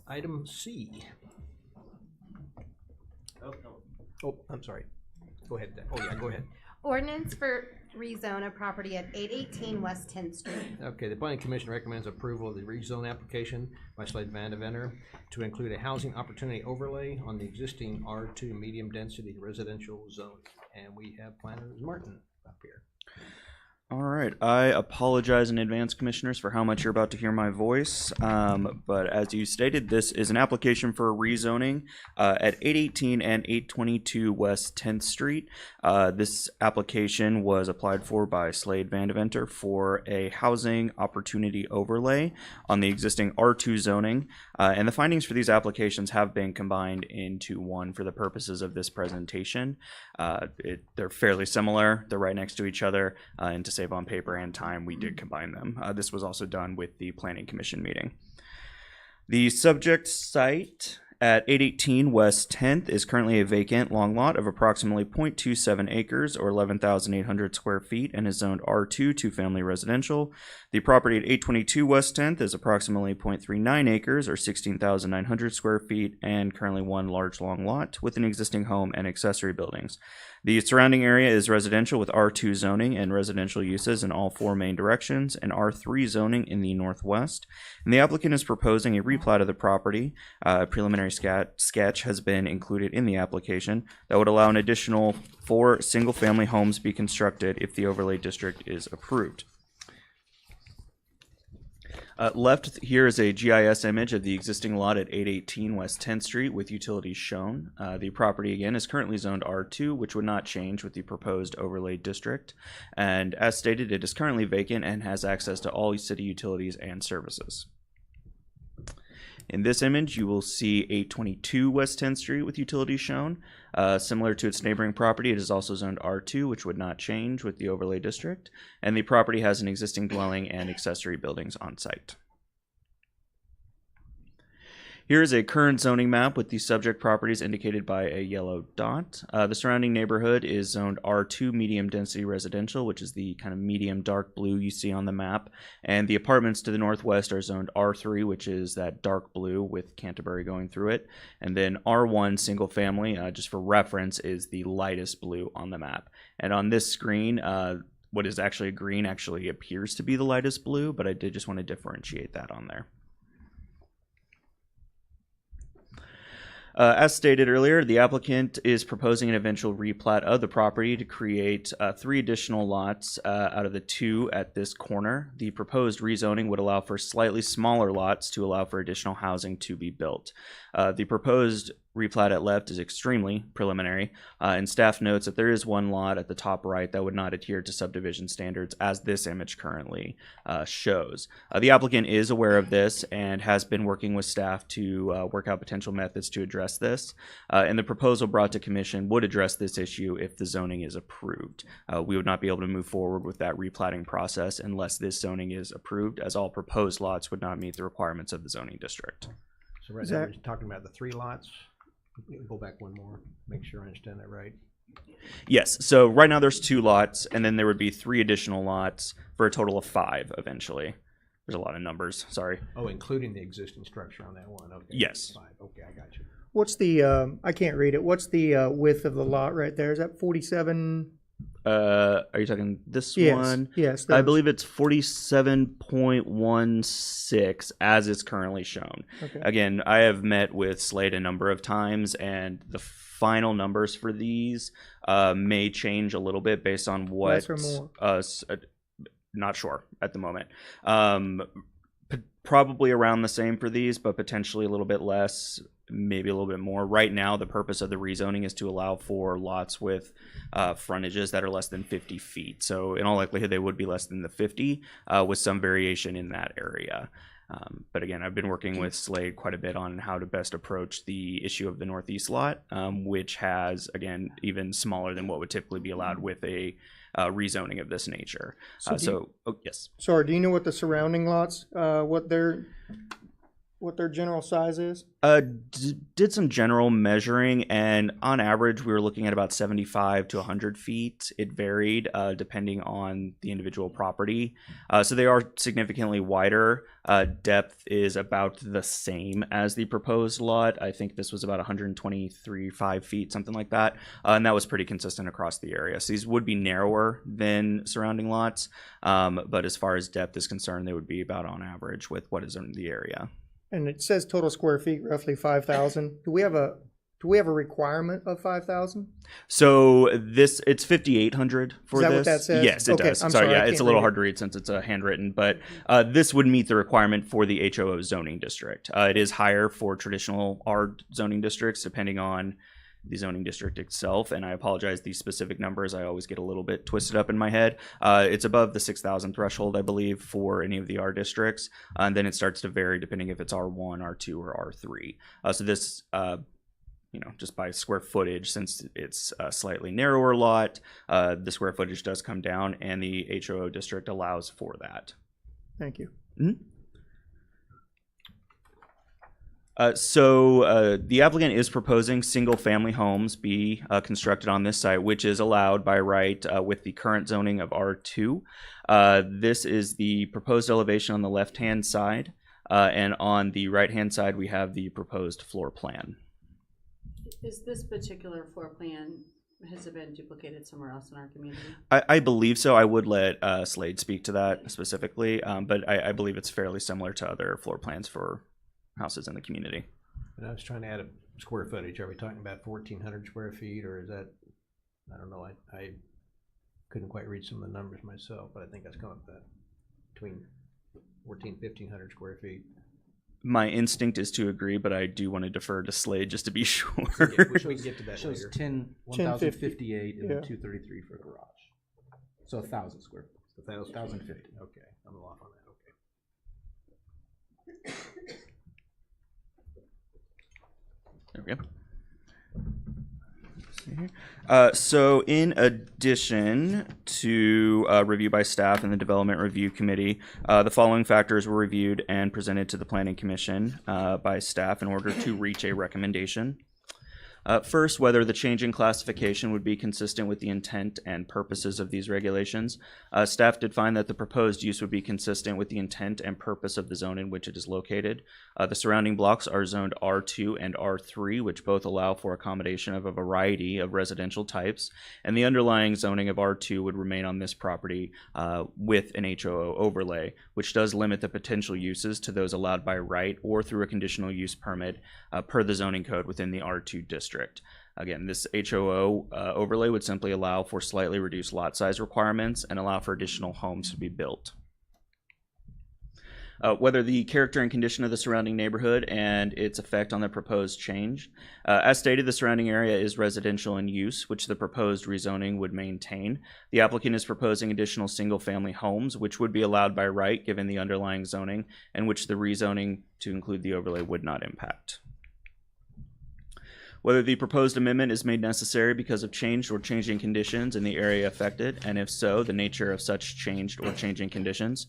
item C. Oh, I'm sorry. Go ahead. Oh, yeah, go ahead. Ordinance for rezone a property at 818 West 10th Street. Okay, the planning commission recommends approval of the rezone application by Slade Van Deventer to include a housing opportunity overlay on the existing R2 medium density residential zone. And we have planner Martin up here. All right. I apologize in advance, commissioners, for how much you're about to hear my voice. But as you stated, this is an application for rezoning at 818 and 822 West 10th Street. This application was applied for by Slade Van Deventer for a housing opportunity overlay on the existing R2 zoning. And the findings for these applications have been combined into one for the purposes of this presentation. They're fairly similar. They're right next to each other. And to save on paper and time, we did combine them. This was also done with the Planning Commission meeting. The subject site at 818 West 10th is currently a vacant long lot of approximately 0.27 acres or 11,800 square feet and is zoned R2 two-family residential. The property at 822 West 10th is approximately 0.39 acres or 16,900 square feet and currently one large long lot with an existing home and accessory buildings. The surrounding area is residential with R2 zoning and residential uses in all 4 main directions and R3 zoning in the northwest. And the applicant is proposing a replat of the property. A preliminary sketch has been included in the application that would allow an additional 4 single-family homes be constructed if the overlay district is approved. Left here is a GIS image of the existing lot at 818 West 10th Street with utilities shown. The property again is currently zoned R2, which would not change with the proposed overlay district. And as stated, it is currently vacant and has access to all city utilities and services. In this image, you will see 822 West 10th Street with utilities shown. Similar to its neighboring property, it is also zoned R2, which would not change with the overlay district. And the property has an existing dwelling and accessory buildings on site. Here is a current zoning map with the subject properties indicated by a yellow dot. The surrounding neighborhood is zoned R2 medium density residential, which is the kind of medium dark blue you see on the map. And the apartments to the northwest are zoned R3, which is that dark blue with Canterbury going through it. And then R1 single family, just for reference, is the lightest blue on the map. And on this screen, what is actually green actually appears to be the lightest blue, but I did just want to differentiate that on there. As stated earlier, the applicant is proposing an eventual replat of the property to create 3 additional lots out of the 2 at this corner. The proposed rezoning would allow for slightly smaller lots to allow for additional housing to be built. The proposed replat at left is extremely preliminary, and staff notes that there is one lot at the top right that would not adhere to subdivision standards as this image currently shows. The applicant is aware of this and has been working with staff to work out potential methods to address this, and the proposal brought to commission would address this issue if the zoning is approved. We would not be able to move forward with that replatting process unless this zoning is approved, as all proposed lots would not meet the requirements of the zoning district. So right now, we're talking about the 3 lots. Go back one more, make sure I understand that right. Yes, so right now there's 2 lots, and then there would be 3 additional lots for a total of 5 eventually. There's a lot of numbers, sorry. Oh, including the existing structure on that one, okay. Yes. 5, okay, I got you. What's the, I can't read it, what's the width of the lot right there? Is that 47? Are you talking this Yes, one? yes, I those. believe it's 47.16 as it's currently shown. Okay. Again, I have met with Slade a number of times, and the final numbers for these may change a little bit based on what. Less or more? Not sure at the moment. Probably around the same for these, but potentially a little bit less, maybe a little bit more. Right now, the purpose of the rezoning is to allow for lots with frontages that are less than 50 feet. So in all likelihood, they would be less than the 50 with some variation in that area. But again, I've been working with Slade quite a bit on how to best approach the issue of the northeast lot, which has, again, even smaller than what would typically be allowed with a rezoning of this nature. Yes. Sorry, do you know what the surrounding lots, what their general size is? Did some general measuring, and on average, we were looking at about 75 to 100 feet. It varied depending on the individual property. So they are significantly wider. Depth is about the same as the proposed lot. I think this was about 123.5 feet, something like that. And that was pretty consistent across the area. So these would be narrower than surrounding lots. But as far as depth is concerned, they would be about on average with what is in the area. And it says total square feet roughly 5,000. Do we have a requirement of 5,000? So it's 5,800 for Is that this. what that says? Yes, it Okay, does. I'm Sorry, sorry, I yeah, it's can't a little read it. hard to read since it's handwritten, but this would meet the requirement for the HOO zoning district. It is higher for traditional R zoning districts, depending on the zoning district itself, and I apologize, these specific numbers, I always get a little bit twisted up in my head. It's above the 6,000 threshold, I believe, for any of the R districts, and then it starts to vary depending if it's R1, R2, or R3. So this, just by square footage, since it's a slightly narrower lot, the square footage does come down, and the HOO district allows for that. Thank you. Mm-hmm. So the applicant is proposing single-family homes be constructed on this site, which is allowed by right with the current zoning of R2. This is the proposed elevation on the left-hand side, and on the right-hand side, we have the proposed floor plan. Is this particular floor plan, has it been duplicated somewhere else in our community? I believe so. I would let Slade speak to that specifically, but I believe it's fairly similar to other floor plans for houses in the community. And I was trying to add a square footage. Are we talking about 1,400 square feet, or is that, I don't know, I couldn't quite read some of the numbers myself, but I think that's coming up that between 1,500 square feet. My instinct is to agree, but I do want to defer to Slade just to be sure. We can get to that Shows later. 1,058 and Yeah. 233 for garage. So 1,000 square feet. 1,050. Okay, I'm a little off on that, okay. There we go. So in addition to review by staff and the Development Review Committee, the following factors were reviewed and presented to the Planning Commission by staff in order to reach a recommendation. First, whether the change in classification would be consistent with the intent and purposes of these regulations. Staff did find that the proposed use would be consistent with the intent and purpose of the zone in which it is located. The surrounding blocks are zoned R2 and R3, which both allow for accommodation of a variety of residential types, and the underlying zoning of R2 would remain on this property with an HOO overlay, which does limit the potential uses to those allowed by right or through a conditional use permit per the zoning code within the R2 district. Again, this HOO overlay would simply allow for slightly reduced lot size requirements and allow for additional homes to be built. Whether the character and condition of the surrounding neighborhood and its effect on the proposed change. As stated, the surrounding area is residential in use, which the proposed rezoning would maintain. The applicant is proposing additional single-family homes, which would be allowed by right given the underlying zoning, and which the rezoning to include the overlay would not impact. Whether the proposed amendment is made necessary because of changed or changing conditions in the area affected, and if so, the nature of such changed or changing conditions.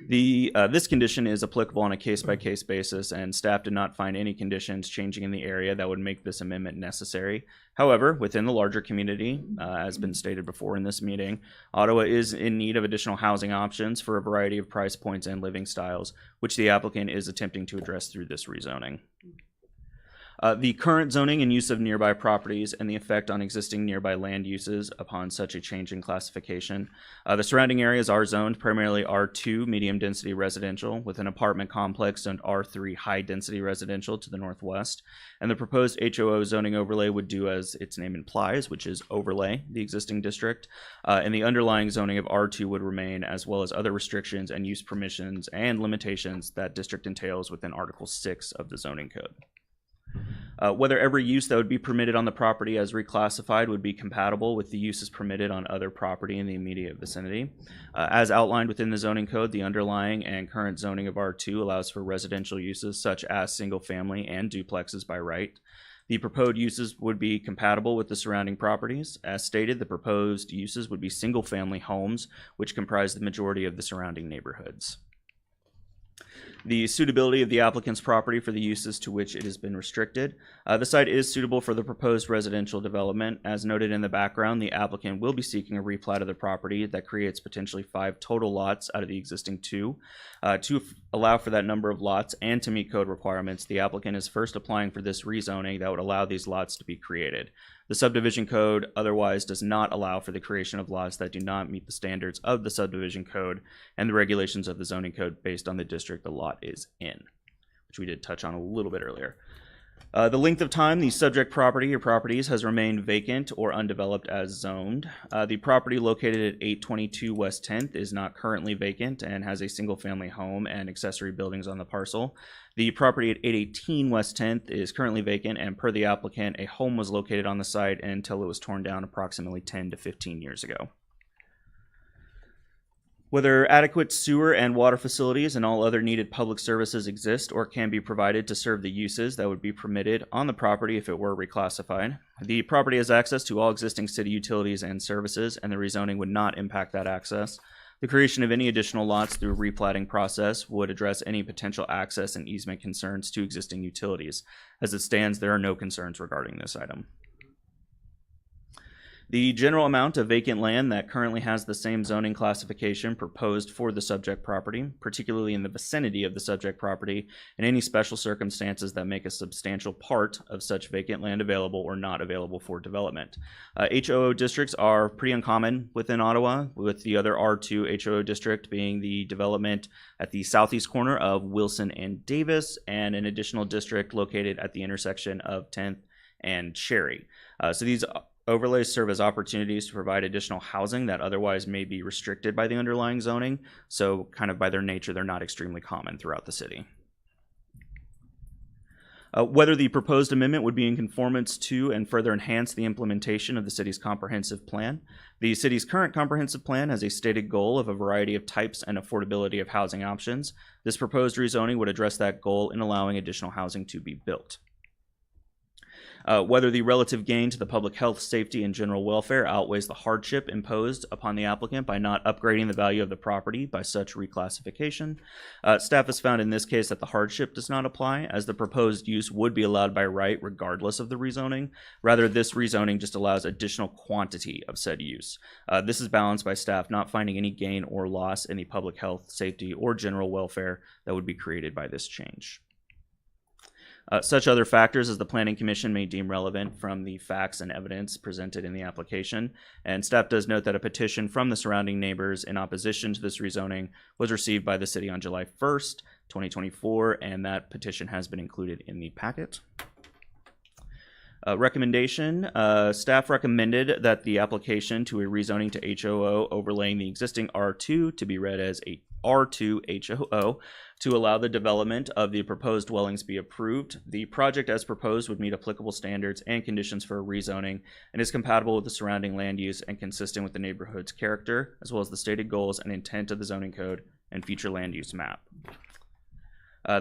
This condition is applicable on a case-by-case basis, and staff did not find any conditions changing in the area that would make this amendment necessary. However, within the larger community, as been stated before in this meeting, Ottawa is in need of additional housing options for a variety of price points and living styles, which the applicant is attempting to address through this rezoning. The current zoning and use of nearby properties and the effect on existing nearby land uses upon such a change in classification. The surrounding areas are zoned primarily R2 medium density residential with an apartment complex zoned R3 high density residential to the northwest. And the proposed HOO zoning overlay would do as its name implies, which is overlay the existing district. And the underlying zoning of R2 would remain, as well as other restrictions and use permissions and limitations that district entails within Article 6 of the zoning code. Whether every use that would be permitted on the property as reclassified would be compatible with the uses permitted on other property in the immediate vicinity. As outlined within the zoning code, the underlying and current zoning of R2 allows for residential uses such as single family and duplexes by right. The proposed uses would be compatible with the surrounding properties. As stated, the proposed uses would be single family homes, which comprise the majority of the surrounding neighborhoods. The suitability of the applicant's property for the uses to which it has been restricted. The site is suitable for the proposed residential development. As noted in the background, the applicant will be seeking a replat of the property that creates potentially 5 total lots out of the existing 2. To allow for that number of lots and to meet code requirements, the applicant is first applying for this rezoning that would allow these lots to be created. The subdivision code otherwise does not allow for the creation of lots that do not meet the standards of the subdivision code and the regulations of the zoning code based on the district the lot is in, which we did touch on a little bit earlier. The length of time the subject property or properties has remained vacant or undeveloped as zoned. The property located at 822 West 10th is not currently vacant and has a single family home and accessory buildings on the parcel. The property at 818 West 10th is currently vacant, and per the applicant, a home was located on the site until it was torn down approximately 10 to 15 years ago. Whether adequate sewer and water facilities and all other needed public services exist or can be provided to serve the uses that would be permitted on the property if it were reclassified. The property has access to all existing city utilities and services, and the rezoning would not impact that access. The creation of any additional lots through a replatting process would address any potential access and easement concerns to existing utilities. As it stands, there are no concerns regarding this item. The general amount of vacant land that currently has the same zoning classification proposed for the subject property, particularly in the vicinity of the subject property, and any special circumstances that make a substantial part of such vacant land available or not available for development. HOO districts are pretty uncommon within Ottawa, with the other R2 HOO district being the development at the southeast corner of Wilson and Davis, and an additional district located at the intersection of 10th and Cherry. So these overlays serve as opportunities to provide additional housing that otherwise may be restricted by the underlying zoning. So kind of by their nature, they're not extremely common throughout the city. Whether the proposed amendment would be in conformance to and further enhance the implementation of the city's comprehensive plan. The city's current comprehensive plan has a stated goal of a variety of types and affordability of housing options. This proposed rezoning would address that goal in allowing additional housing to be built. Whether the relative gain to the public health, safety, and general welfare outweighs the hardship imposed upon the applicant by not upgrading the value of the property by such reclassification. Staff has found in this case that the hardship does not apply, as the proposed use would be allowed by right regardless of the rezoning. Rather, this rezoning just allows additional quantity of said use. This is balanced by staff not finding any gain or loss in the public health, safety, or general welfare that would be created by this change. Such other factors as the Planning Commission may deem relevant from the facts and evidence presented in the application. And staff does note that a petition from the surrounding neighbors in opposition to this rezoning was received by the city on July 1st, 2024, and that petition has been included in the packet. Recommendation, staff recommended that the application to a rezoning to HOO overlaying the existing R2 to be read as a R2 HOO to allow the development of the proposed dwellings be approved. The project as proposed would meet applicable standards and conditions for a rezoning and is compatible with the surrounding land use and consistent with the neighborhood's character, as well as the stated goals and intent of the zoning code and future land use map.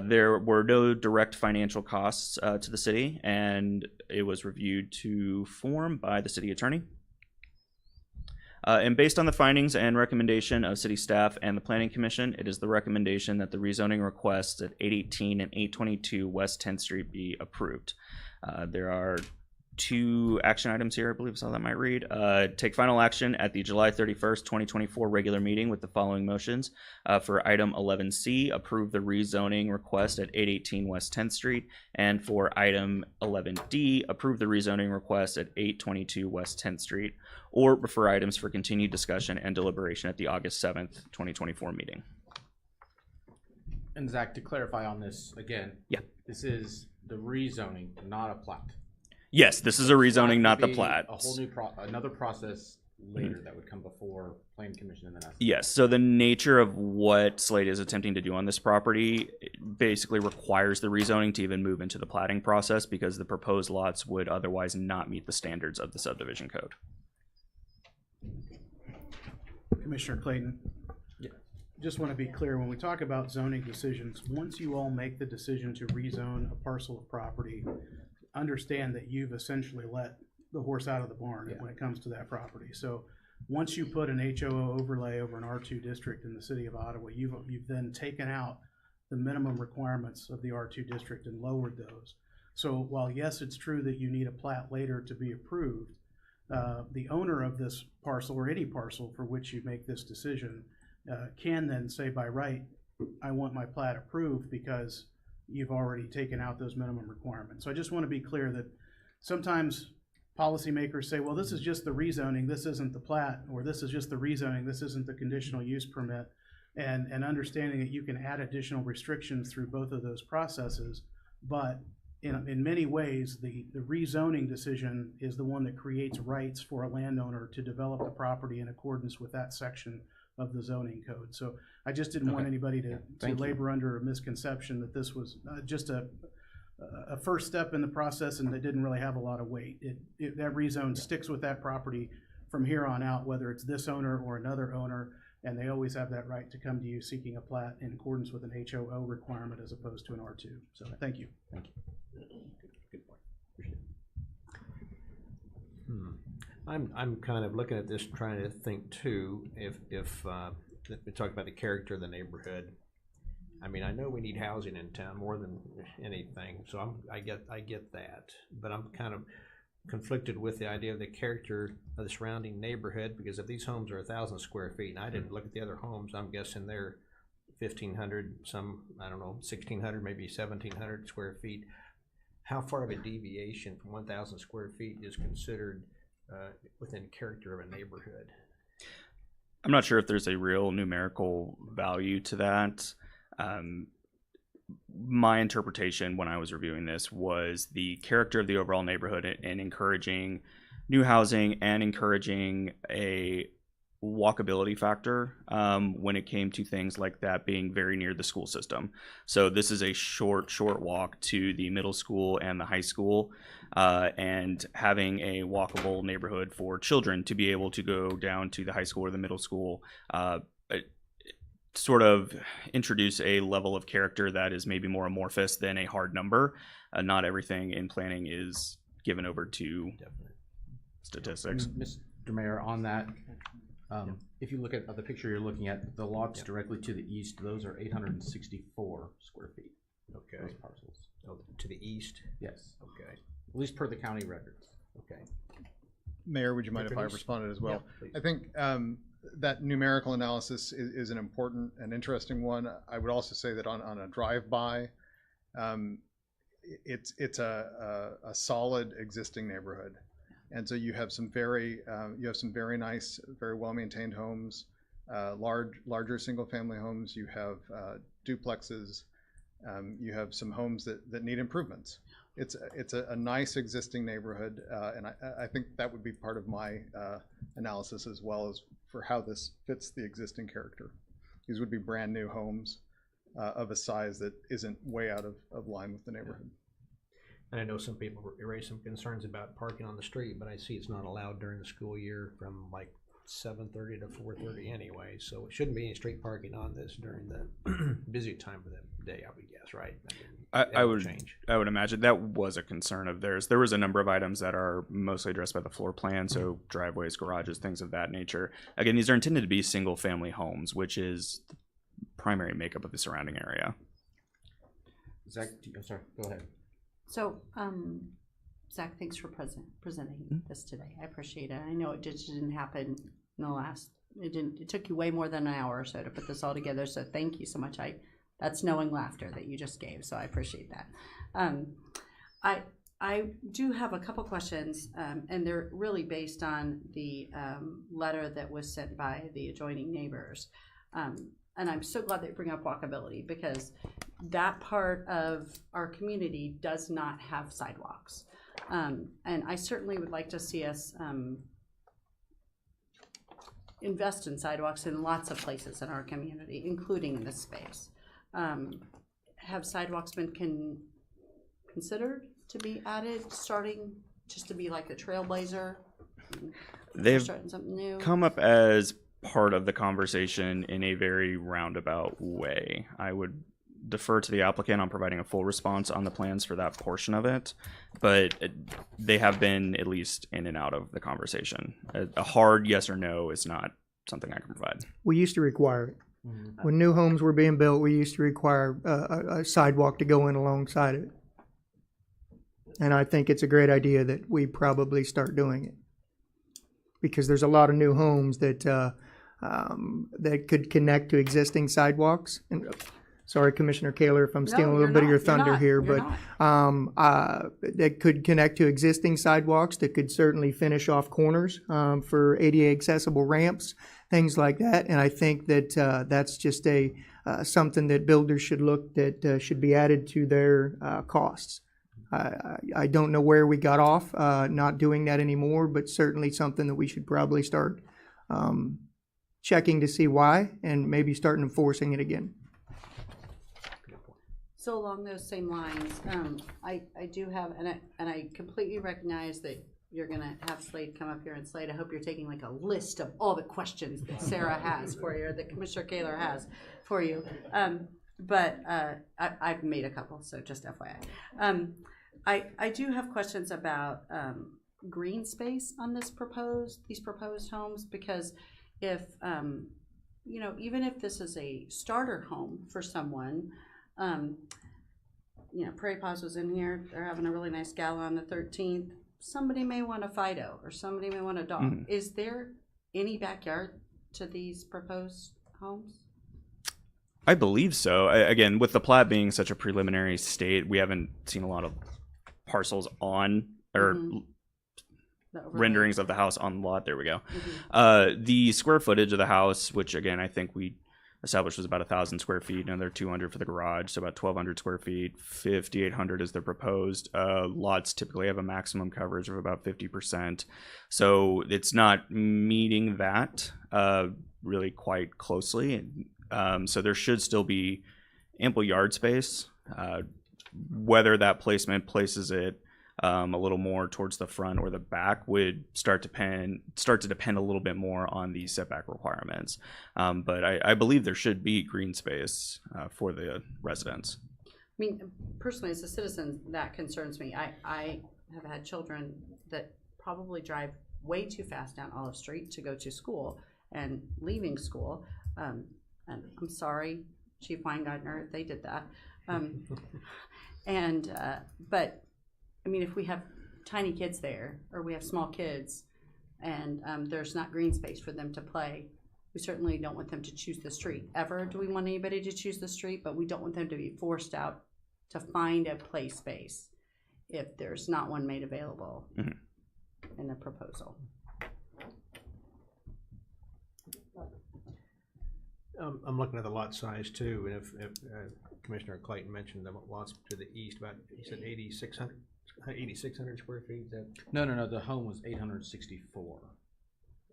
There were no direct financial costs to the city, and it was reviewed to form by the city attorney. And based on the findings and recommendation of city staff and the Planning Commission, it is the recommendation that the rezoning requests at 818 and 822 West 10th Street be approved. There are two action items here, I believe is how that might read. Take final action at the July 31st, 2024 regular meeting with the following motions. For item 11C, approve the rezoning request at 818 West 10th Street. And for item 11D, approve the rezoning request at 822 West 10th Street. Or refer items for continued discussion and deliberation at the August 7th, 2024 meeting. And Zach, to clarify on this again, yeah, this is the rezoning, not a plat. Yes, this is a rezoning, not the plat. A whole new another process later that would come before Planning Commission and then us. Yes, so the nature of what Slate is attempting to do on this property basically requires the rezoning to even move into the platting process because the proposed lots would otherwise not meet the standards of the subdivision code. Commissioner Clayton. Yeah. Just want to be clear, when we talk about zoning decisions, once you all make the decision to rezone a parcel of property, understand that you've essentially let the horse out of the barn when it comes to that property. So once you put an HOO overlay over an R2 district in the city of Ottawa, you've then taken out the minimum requirements of the R2 district and lowered those. So while yes, it's true that you need a plat later to be approved, the owner of this parcel or any parcel for which you make this decision can then say by right, I want my plat approved because you've already taken out those minimum requirements. So I just want to be clear that sometimes policymakers say, well, this is just the rezoning, this isn't the plat, or this is just the rezoning, this isn't the conditional use permit. And understanding that you can add additional restrictions through both of those processes, but in many ways, the rezoning decision is the one that creates rights for a landowner to develop the property in accordance with that section of the zoning code. So I just didn't want anybody to labor under a misconception that this was just a first step in the process and that didn't really have a lot of weight. That rezone sticks with that property from here on out, whether it's this owner or another owner, and they always have that right to come to you seeking a plat in accordance with an HOO requirement as opposed to an R2. So thank you. Thank you. Good point. Appreciate it. I'm kind of looking at this, trying to think too, if we talk about the character of the neighborhood. I mean, I know we need housing in town more than anything, so I get that, but I'm kind of conflicted with the idea of the character of the surrounding neighborhood, because if these homes are 1,000 square feet, and I didn't look at the other homes, I'm guessing they're 1,500, some, I don't know, 1,600, maybe 1,700 square feet. How far of a deviation from 1,000 square feet is considered within character of a neighborhood? I'm not sure if there's a real numerical value to that. My interpretation when I was reviewing this was the character of the overall neighborhood and encouraging new housing and encouraging a walkability factor when it came to things like that being very near the school system. So this is a short walk to the middle school and the high school, and having a walkable neighborhood for children to be able to go down to the high school or the middle school sort of introduce a level of character that is maybe more amorphous than a hard number. Not everything in planning is given over to statistics. Mr. Mayor, on that, if you look at the picture you're looking at, the lots directly to the east, those are 864 square feet. Okay. Those parcels. Oh, to the east? Yes. Okay. At least per the county records. Okay. Mayor, would you mind if I responded as well? Yeah, I think that numerical analysis is an important and interesting one. I would also say that on a drive-by, it's a solid existing neighborhood, and so you have some very nice, very well-maintained homes, larger single-family homes. You have duplexes. You have some homes that need improvements. It's a nice existing neighborhood, and I think that would be part of my analysis as well as for how this fits the existing character. These would be brand new homes of a size that isn't way out of line with the neighborhood. And I know some people raise some concerns about parking on the street, but I see it's not allowed during the school year from like 7:30 to 4:30 anyway, so it shouldn't be any street parking on this during the busy time of the day, I would guess, right? I would imagine that was a concern of theirs. There was a number of items that are mostly addressed by the floor plan, so driveways, garages, things of that nature. Again, these are intended to be single-family homes, which is the primary makeup of the surrounding area. Zach, I'm sorry, go ahead. So Zach, thanks for presenting this today. I appreciate it. I know it just didn't happen in the last, it took you way more than an hour or so to put this all together, so thank you so much. That's knowing laughter that you just gave, so I appreciate that. I do have a couple questions, and they're really based on the letter that was sent by the adjoining neighbors. And I'm so glad that you bring up walkability, because that part of our community does not have sidewalks. And I certainly would like to see us invest in sidewalks in lots of places in our community, including in this space. Have sidewalks been considered to be added, starting just to be like a trailblazer? They've starting something new? come up as part of the conversation in a very roundabout way. I would defer to the applicant on providing a full response on the plans for that portion of it, but they have been at least in and out of the conversation. A hard yes or no is not something I can provide. We used to require it. When new homes were being built, we used to require a sidewalk to go in alongside of it. And I think it's a great idea that we probably start doing it, because there's a lot of new homes that that could connect to existing sidewalks. And sorry, Commissioner Kaler, if I'm stealing a little bit of your thunder here, but that could connect to existing sidewalks, that could certainly finish off corners for ADA accessible ramps, things like that. And I think that that's just something that builders should look that should be added to their costs. I don't know where we got off not doing that anymore, but certainly something that we should probably start checking to see why, and maybe start enforcing it again. So along those same lines, I do have, and I completely recognize that you're gonna have Slade come up here, and Slade, I hope you're taking like a list of all the questions that Sarah has for you, or that Commissioner Kaler has for you. But I've made a couple, so just FYI. I do have questions about green space on these proposed homes, because if even if this is a starter home for someone, Prairie Paws was in here, they're having a really nice gala on the 13th. Somebody may want a Fido, or somebody may want a dog. Mm-hmm. Is there any backyard to these proposed homes? I believe so. Again, with the plat being such a preliminary state, we haven't seen a lot of parcels on or renderings of the house on the lot. There we go. The square footage of the house, which again I think we established was about 1,000 square feet, another 200 for the garage, so about 1,200 square feet. 5,800 is the proposed. Lots typically have a maximum coverage of about 50%, so it's not meeting that really quite closely. So there should still be ample yard space. Whether that placement places it a little more towards the front or the back would start to depend a little bit more on the setback requirements. But I believe there should be green space for the residents. I mean, personally, as a citizen, that concerns me. I have had children that probably drive way too fast down Olive Street to go to school, and leaving school. And I'm sorry, Chief Weingartner, they did that. But I mean, if we have tiny kids there, or we have small kids, and there's not green space for them to play, we certainly don't want them to choose the street. Ever do we want anybody to choose the street, but we don't want them to be forced out to find a play space if there's not one made available in the proposal. I'm looking at the lot size too, and if Commissioner Clayton mentioned the lots to the east, about, he said 8,600 square feet. Is that? No. The home was 864.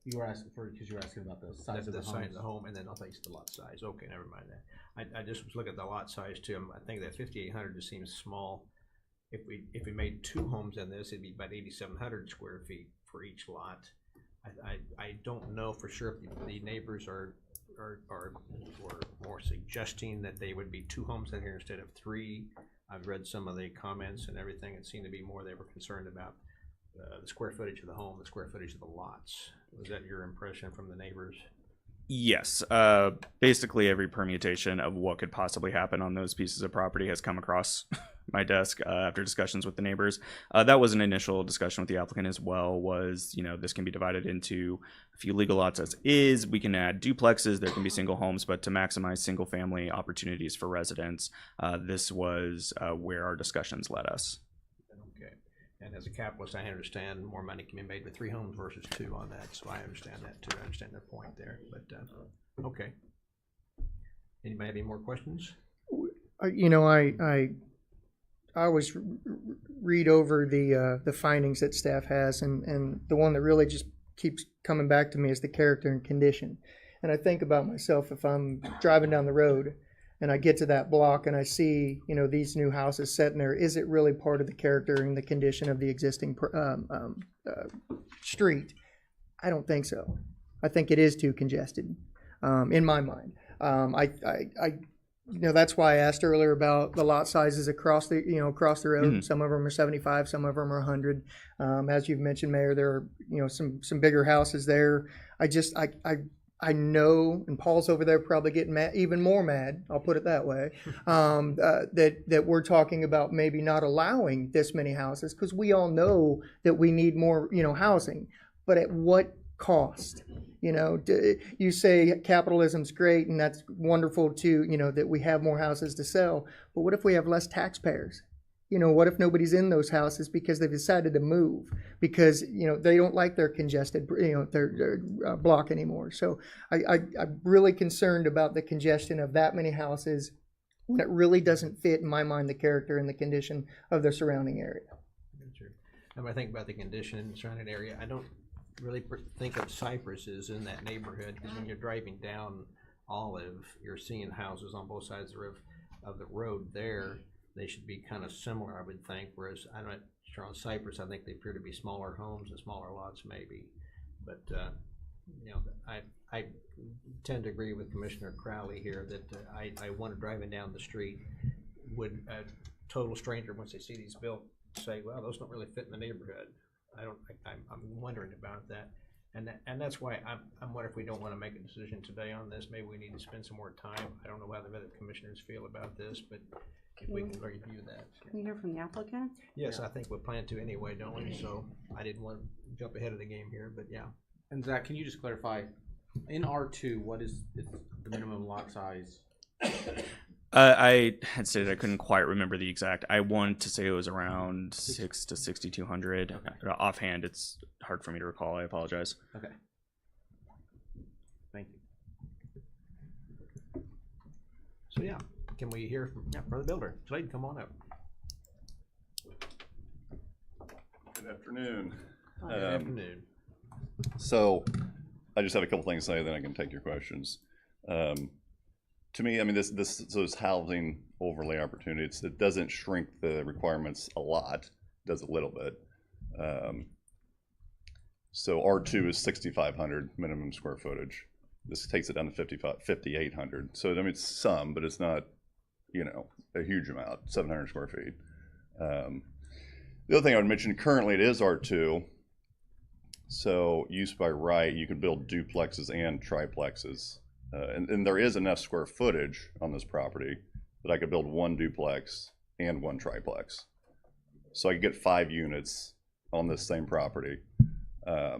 You were asking because you were asking about the size of the home. Size of the home, and then I'll think it's the lot size. Okay, never mind that. I just was looking at the lot size too. I think that 5,800 just seems small. If we made two homes in this, it'd be about 8,700 square feet for each lot. I don't know for sure if the neighbors were more suggesting that they would be two homes in here instead of three. I've read some of the comments and everything. It seemed to be more they were concerned about the square footage of the home, the square footage of the lots. Was that your impression from the neighbors? Yes, basically every permutation of what could possibly happen on those pieces of property has come across my desk after discussions with the neighbors. That was an initial discussion with the applicant as well, was, you know, this can be divided into a few legal lots as is. We can add duplexes, there can be single homes, but to maximize single family opportunities for residents, this was where our discussions led us. Okay. And as a capitalist, I understand more money can be made with 3 homes versus 2 on that, so I understand that too. I understand their point there, but, okay. Anybody have any more questions? You know, I always read over the findings that staff has, and the one that really just keeps coming back to me is the character and condition. And I think about myself, if I'm driving down the road and I get to that block and I see, you know, these new houses sitting there, is it really part of the character and the condition of the existing street? I don't think so. I think it is too congested, in my mind. You know, that's why I asked earlier about the lot sizes across the road. Mm-hmm. Some of them are 75, some of them are 100. As you've mentioned, Mayor, there are, you know, some bigger houses there. I know, and Paul's over there probably getting mad, even more mad, I'll put it that way, that we're talking about maybe not allowing this many houses, because we all know that we need more, you know, housing. But at what cost? You know, you say capitalism's great and that's wonderful too, you know, that we have more houses to sell. But what if we have less taxpayers? You know, what if nobody's in those houses because they've decided to move because, you know, they don't like their congested, you know, their block anymore. So I'm really concerned about the congestion of that many houses when it really doesn't fit, in my mind, the character and the condition of the surrounding area. When I think about the condition in the surrounding area, I don't really think of cypresses in that neighborhood, because when you're driving down Olive, you're seeing houses on both sides of the road there. They should be kind of similar, I would think, whereas I'm not sure on Cypress, I think they appear to be smaller homes and smaller lots maybe. But, you know, I tend to agree with Commissioner Crowley here that I wonder, driving down the street, would a total stranger, once they see these built, say, well, those don't really fit in the neighborhood. I'm wondering about that. And that's why I'm wondering if we don't want to make a decision today on this. Maybe we need to spend some more time. I don't know how the other commissioners feel about this, but if we can review that. Can we hear from the applicant? Yes, I think we plan to anyway, don't we? So I didn't want to jump ahead of the game here, but yeah. And Zach, can you just clarify, in R2, what is the minimum lot size? I had stated I couldn't quite remember the exact. I wanted to say it was around 6 to 6,200. Okay. Offhand, it's hard for me to recall. I apologize. Okay. Thank you. So yeah, can we hear from the builder? Slade, come on up. Good afternoon. Good afternoon. So I just have a couple things to say, then I can take your questions. To me, I mean, those housing overlay opportunities, it doesn't shrink the requirements a lot, it does a little bit. So R2 is 6,500 minimum square footage. This takes it down to 5,800. So I mean, it's some, but it's not, you know, a huge amount, 700 square feet. The other thing I would mention, currently it is R2. So use by right, you can build duplexes and triplexes. And there is enough square footage on this property that I could build 1 duplex and 1 triplex. So I could get 5 units on this same property. I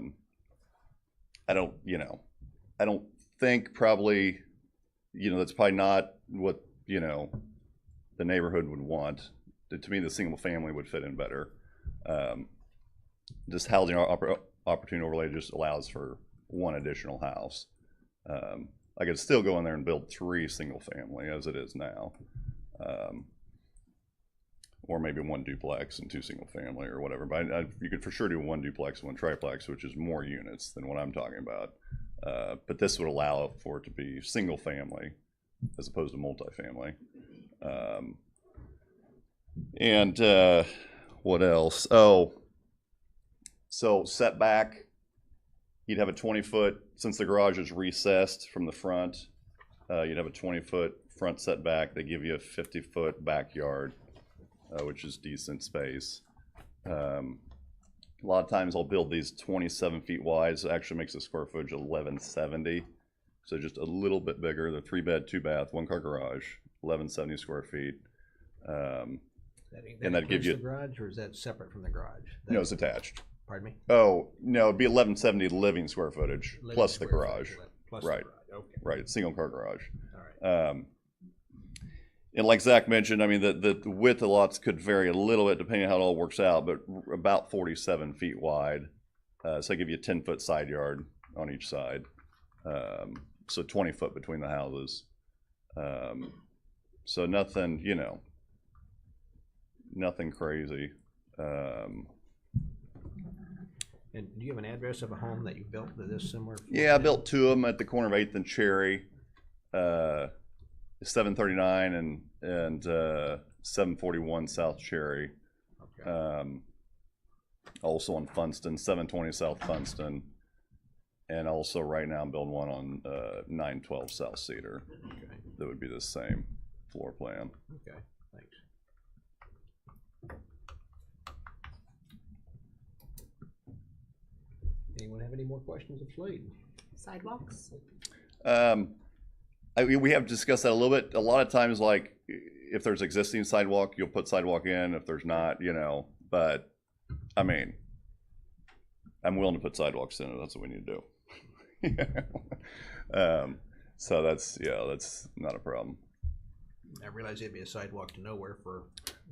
don't think probably, you know, that's probably not what, you know, the neighborhood would want. To me, the single family would fit in better. This housing opportunity overlay just allows for 1 additional house. I could still go in there and build 3 single family as it is now. Or maybe 1 duplex and 2 single family or whatever. But you could for sure do 1 duplex, 1 triplex, which is more units than what I'm talking about. But this would allow for it to be single family as opposed to multifamily. And what else? Oh, so setback. You'd have a 20-foot, since the garage is recessed from the front, you'd have a 20-foot front setback. They give you a 50-foot backyard, which is decent space. A lot of times I'll build these 27 feet wide, so it actually makes the square footage 1170. So just a little bit bigger, the 3-bed, 2-bath, 1-car garage, 1170 square feet. And that gives you, the garage, or is that separate from the garage? no, it's attached. Pardon me? Oh, no, it'd be 1170 living square footage Living plus the square garage. footage, plus the Right, garage, okay. right, single car garage. All right. And like Zach mentioned, I mean, the width of lots could vary a little bit depending on how it all works out, but about 47 feet wide. So I give you a 10-foot side yard on each side. So 20 foot between the houses. So nothing, you know, nothing crazy. And do you have an address of a home that you built that is similar? Yeah, I built 2 of them at the corner of 8th and Cherry. 739 and 741 South Cherry. Okay. Also on Funston, 720 South Funston. And also right now I'm building one on 912 South Cedar. Okay. That would be the same floor plan. Okay, thanks. Anyone have any more questions of Slade? Sidewalks? I mean, we have discussed that a little bit. A lot of times, like, if there's existing sidewalk, you'll put sidewalk in. If there's not, you know, but, I mean, I'm willing to put sidewalks in. That's what we need to do. So that's, yeah, that's not a problem. I realize it'd be a sidewalk to nowhere for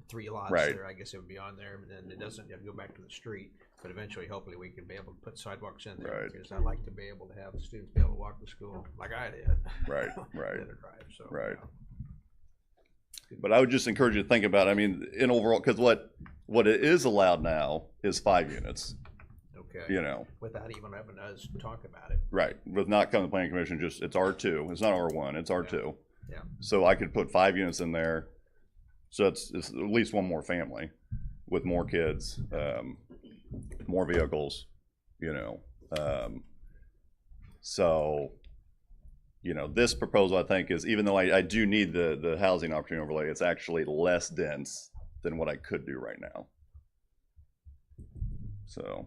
3 lots Right. there. I guess it would be on there, and then it doesn't have to go back to the street. But eventually, hopefully, we can be able to put sidewalks in there. Right. Because I like to be able to have the students be able to walk to school like I did. Right, right. Did a drive, so, Right. yeah. But I would just encourage you to think about, I mean, in overall, because what it is allowed now is 5 units, Okay. you know. Without even having us talk about it. Right, with not coming to the planning commission, just, it's R2, it's not R1, it's R2. Yeah. So I could put 5 units in there, so it's at least one more family with more kids, more vehicles, you know. So, you know, this proposal, I think, is, even though I do need the housing opportunity overlay, it's actually less dense than what I could do right now. So.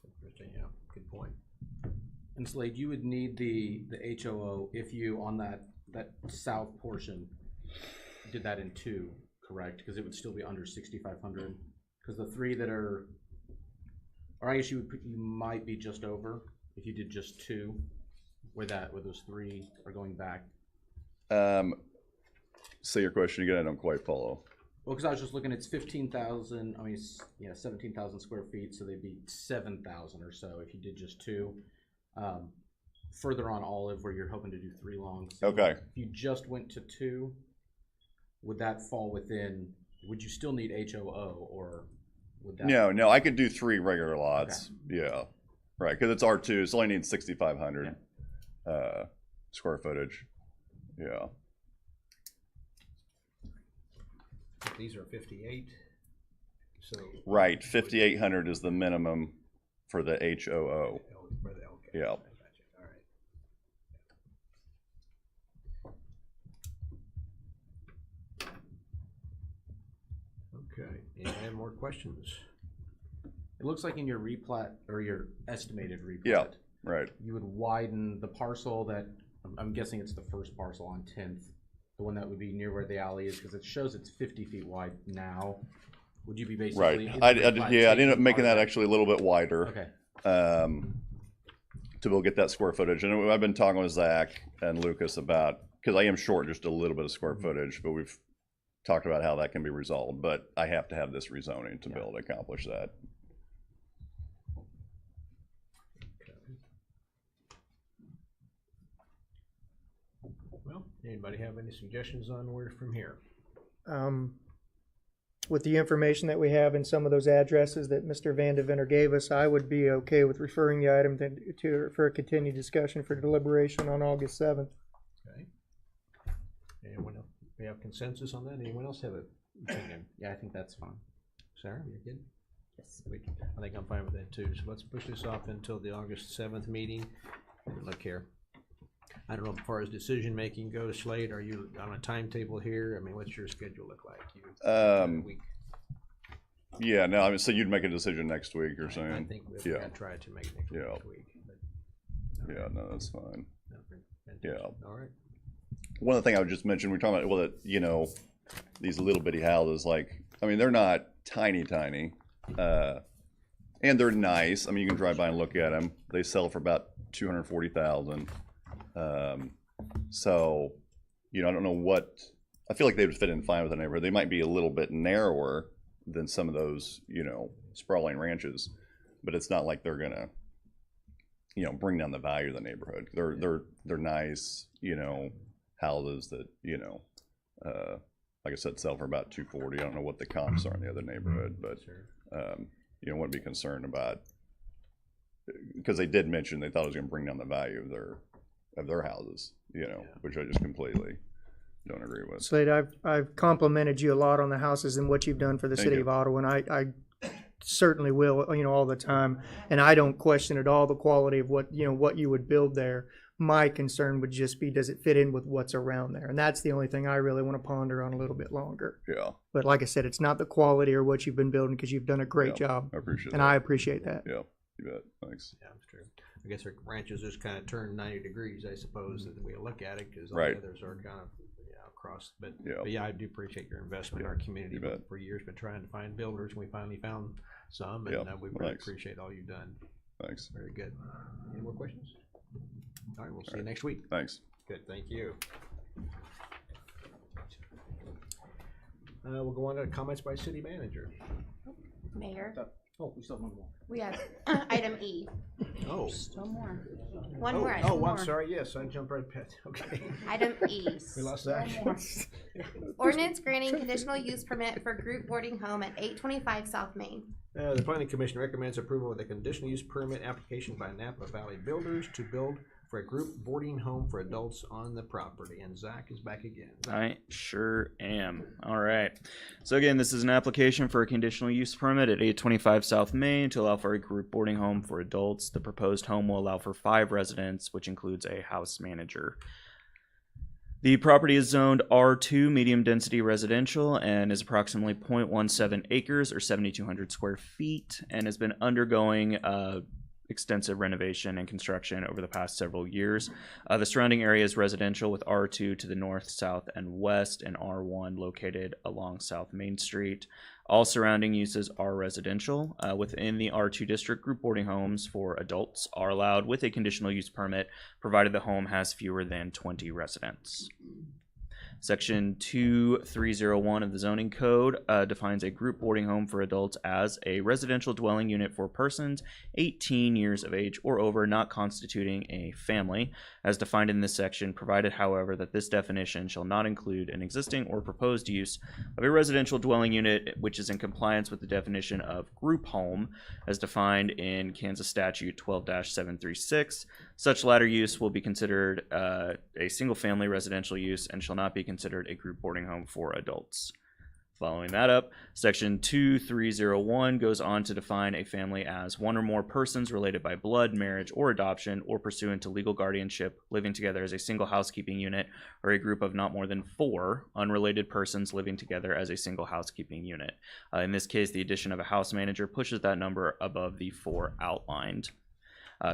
Interesting, yeah, good point. And Slade, you would need the HOO if you, on that south portion, did that in 2, correct? Because it would still be under 6,500. Because the 3 that are, or I guess you might be just over if you did just 2, where those 3 are going back. Say your question again. I don't quite follow. Well, because I was just looking, it's 15,000. I mean, 17,000 square feet, so they'd be 7,000 or so if you did just 2. Further on Olive, where you're hoping to do 3 longs. Okay. If you just went to 2, would that fall within? Would you still need HOO, or would that? No, I could do 3 regular lots. Okay. Yeah, right, because it's R2. It's only needs 6,500 square footage. Yeah. These are 58. So. Right, 5,800 is the minimum for the HOO. For the LK. Yeah. All right. Okay. Any more questions? It looks like in your replat, or your estimated replat. Yeah, right. You would widen the parcel that, I'm guessing it's the first parcel on 10th, the one that would be near where the alley is, because it shows it's 50 feet wide now. Would you be basically? Right. I ended up making that actually a little bit wider. Okay. To be able to get that square footage. And I've been talking with Zach and Lucas about, because I am short just a little bit of square footage, but we've talked about how that can be resolved. But I have to have this rezoning to be able to accomplish that. Well, anybody have any suggestions on where from here? With the information that we have and some of those addresses that Mr. Van Deventer gave us, I would be okay with referring the item for a continued discussion for deliberation on August 7th. Okay. Anyone else? We have consensus on that? Anyone else have an opinion? Yeah, I think that's fine. Sarah, you're good? Yes. I think I'm fine with that too. So let's push this off until the August 7th meeting. Look here. I don't know, as far as decision-making goes, Slade, are you on a timetable here? I mean, what's your schedule look like? Yeah, no, I mean, so you'd make a decision next week, you're saying? I think we've got to try to make it next week. But, yeah, no, that's fine. Yeah. All right. One of the things I would just mention, we're talking about, well, that, you know, these little bitty houses, like, I mean, they're not tiny, and they're nice. I mean, you can drive by and look at them. They sell for about $240,000. So, you know, I don't know what, I feel like they would fit in fine with the neighborhood. They might be a little bit narrower than some of those, you know, sprawling ranches, but it's not like they're gonna, you know, bring down the value of the neighborhood. They're nice, you know, houses that, you know, like I said, sell for about $240,000. I don't know what the comps are in the other neighborhood, but you know, wouldn't be concerned about, because they did mention they thought it was going to bring down the value of their houses, you know, which I just completely don't agree with. Slade, I've complimented you a lot on the houses and what you've done for the Thank city you. of Ottawa, and I certainly will, you know, all the time. And I don't question at all the quality of what, you know, what you would build there. My concern would just be, does it fit in with what's around there? And that's the only thing I really want to ponder on a little bit longer. Yeah. But like I said, it's not the quality or what you've been building, because you've done a great job. I appreciate and that. I appreciate that. Yeah, you bet. Thanks. Yeah, that's true. I guess our ranches just kind of turn 90 degrees, I suppose, that we look at it, because all Right. the others are kind of across. But Yeah. yeah, I do appreciate your investment in our community. You bet. For years, been trying to find builders, and we finally found some, and Yeah. we really Thanks. appreciate all you've done. Thanks. Very good. Any more questions? All right, we'll see All you right. next week. Thanks. Good, thank you. We'll go on to comments by city manager. Mayor, Oh, we still have one more. we have item E. Oh. Still more. One Oh, more item. oh, I'm sorry, yes, I jumped right past, okay. Item E. We lost that. Ordinance granting conditional use permit for group boarding home at 825 South Main. The planning commission recommends approval of the conditional use permit application by Napa Valley Builders to build for a group boarding home for adults on the property. And Zach is back again. I sure am. All right. So again, this is an application for a conditional use permit at 825 South Main to allow for a group boarding home for adults. The proposed home will allow for 5 residents, which includes a house manager. The property is zoned R2 medium density residential and is approximately 0.17 acres or 7,200 square feet, and has been undergoing extensive renovation and construction over the past several years. The surrounding area is residential, with R2 to the north, south, and west, and R1 located along South Main Street. All surrounding uses are residential. Within the R2 district, group boarding homes for adults are allowed with a conditional use permit, provided the home has fewer than 20 residents. Section 2301 of the zoning code defines a group boarding home for adults as a residential dwelling unit for persons 18 years of age or over, not constituting a family, as defined in this section, provided, however, that this definition shall not include an existing or proposed use of a residential dwelling unit which is in compliance with the definition of group home as defined in Kansas Statute 12-736. Such latter use will be considered a single-family residential use and shall not be considered a group boarding home for adults. Following that up, Section 2301 goes on to define a family as one or more persons related by blood, marriage, or adoption, or pursuant to legal guardianship, living together as a single housekeeping unit, or a group of not more than 4 unrelated persons living together as a single housekeeping unit. In this case, the addition of a house manager pushes that number above the 4 outlined.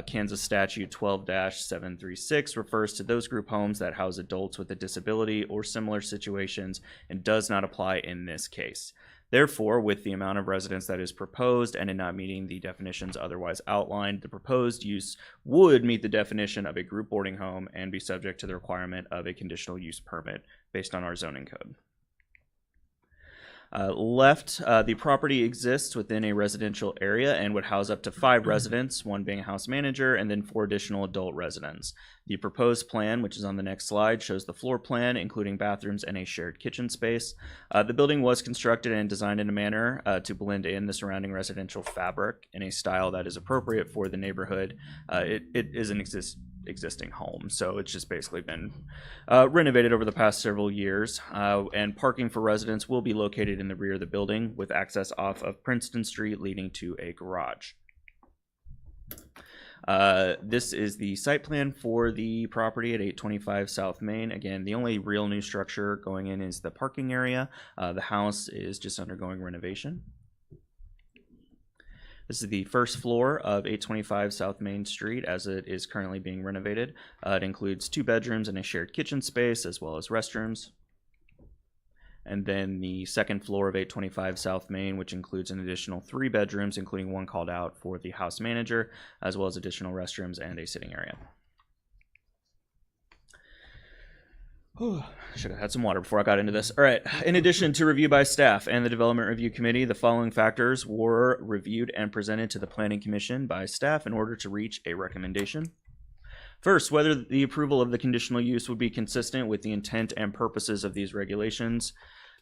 Kansas Statute 12-736 refers to those group homes that house adults with a disability or similar situations and does not apply in this case. Therefore, with the amount of residents that is proposed and in not meeting the definitions otherwise outlined, the proposed use would meet the definition of a group boarding home and be subject to the requirement of a conditional use permit based on our zoning code. The property exists within a residential area and would house up to 5 residents, 1 being a house manager, and then 4 additional adult residents. The proposed plan, which is on the next slide, shows the floor plan, including bathrooms and a shared kitchen space. The building was constructed and designed in a manner to blend in the surrounding residential fabric in a style that is appropriate for the neighborhood. It is an existing home, so it's just basically been renovated over the past several years, and parking for residents will be located in the rear of the building with access off of Princeton Street leading to a garage. This is the site plan for the property at 825 South Main. Again, the only real new structure going in is the parking area. The house is just undergoing renovation. This is the first floor of 825 South Main Street as it is currently being renovated. It includes 2 bedrooms and a shared kitchen space as well as restrooms. And then the second floor of 825 South Main, which includes an additional 3 bedrooms, including one called out for the house manager, as well as additional restrooms and a sitting area. Should have had some water before I got into this. All right. In addition to review by staff and the Development Review Committee, the following factors were reviewed and presented to the Planning Commission by staff in order to reach a recommendation. First, whether the approval of the conditional use would be consistent with the intent and purposes of these regulations.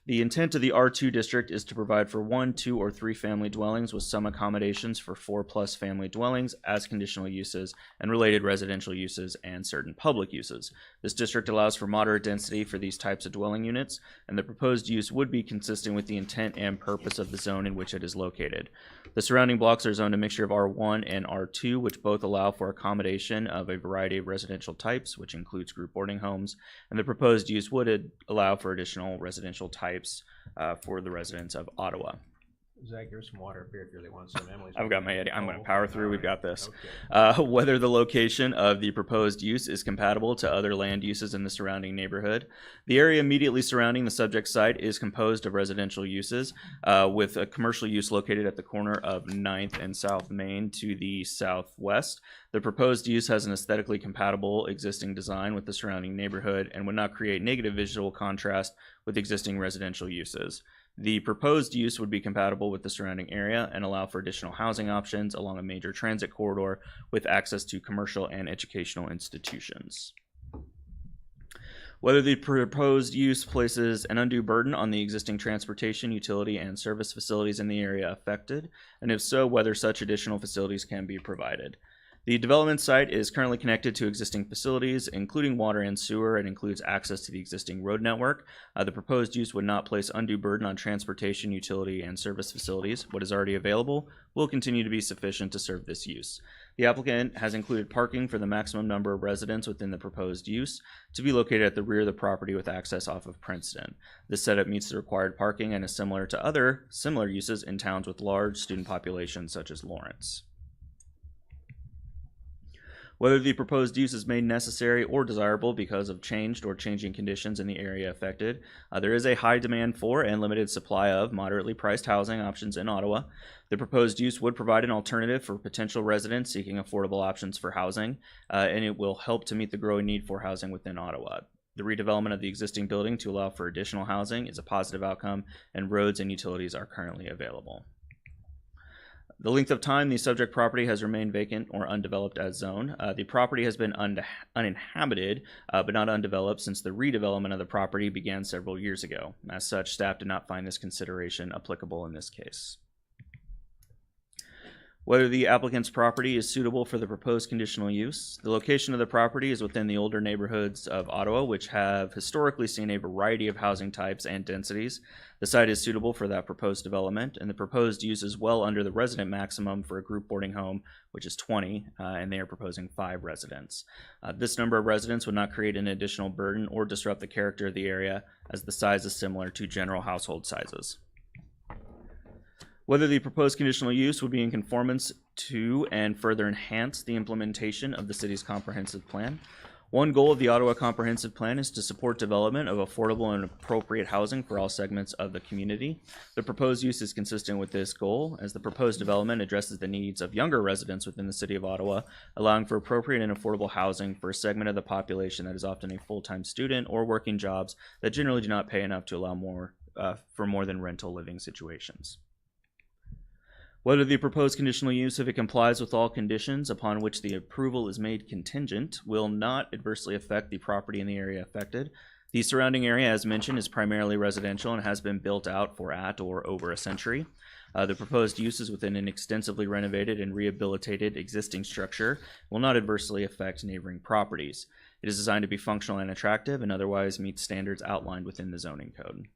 The intent of the R2 district is to provide for 1, 2, or 3 family dwellings with some accommodations for 4+ family dwellings as conditional uses and related residential uses and certain public uses. This district allows for moderate density for these types of dwelling units, and the proposed use would be consistent with the intent and purpose of the zone in which it is located. The surrounding blocks are zoned a mixture of R1 and R2, which both allow for accommodation of a variety of residential types, which includes group boarding homes, and the proposed use would allow for additional residential types for the residents of Ottawa. Zach, here's some water up here if you really want some. Emily's I've got my Eddie. I'm going to power through. We've got this. Okay. Whether the location of the proposed use is compatible to other land uses in the surrounding neighborhood. The area immediately surrounding the subject site is composed of residential uses, with a commercial use located at the corner of 9th and South Main to the southwest. The proposed use has an aesthetically compatible existing design with the surrounding neighborhood and would not create negative visual contrast with existing residential uses. The proposed use would be compatible with the surrounding area and allow for additional housing options along a major transit corridor with access to commercial and educational institutions. Whether the proposed use places an undue burden on the existing transportation, utility, and service facilities in the area affected, and if so, whether such additional facilities can be provided. The development site is currently connected to existing facilities, including water and sewer, and includes access to the existing road network. The proposed use would not place undue burden on transportation, utility, and service facilities. What is already available will continue to be sufficient to serve this use. The applicant has included parking for the maximum number of residents within the proposed use to be located at the rear of the property with access off of Princeton. This setup meets the required parking and is similar to other similar uses in towns with large student populations such as Lawrence. Whether the proposed use is made necessary or desirable because of changed or changing conditions in the area affected. There is a high demand for and limited supply of moderately priced housing options in Ottawa. The proposed use would provide an alternative for potential residents seeking affordable options for housing, and it will help to meet the growing need for housing within Ottawa. The redevelopment of the existing building to allow for additional housing is a positive outcome, and roads and utilities are currently available. The length of time the subject property has remained vacant or undeveloped as zoned. The property has been uninhabited but not undeveloped since the redevelopment of the property began several years ago. As such, staff did not find this consideration applicable in this case. Whether the applicant's property is suitable for the proposed conditional use. The location of the property is within the older neighborhoods of Ottawa, which have historically seen a variety of housing types and densities. The site is suitable for that proposed development, and the proposed use is well under the resident maximum for a group boarding home, which is 20, and they are proposing 5 residents. This number of residents would not create an additional burden or disrupt the character of the area, as the size is similar to general household sizes. Whether the proposed conditional use would be in conformance to and further enhance the implementation of the city's comprehensive plan. One goal of the Ottawa Comprehensive Plan is to support development of affordable and appropriate housing for all segments of the community. The proposed use is consistent with this goal, as the proposed development addresses the needs of younger residents within the city of Ottawa, allowing for appropriate and affordable housing for a segment of the population that is often a full-time student or working jobs that generally do not pay enough to allow for more than rental living situations. Whether the proposed conditional use, if it complies with all conditions upon which the approval is made contingent, will not adversely affect the property in the area affected. The surrounding area, as mentioned, is primarily residential and has been built out for at or over a century. The proposed use is within an extensively renovated and rehabilitated existing structure, will not adversely affect neighboring properties. It is designed to be functional and attractive and otherwise meets standards outlined within the zoning code.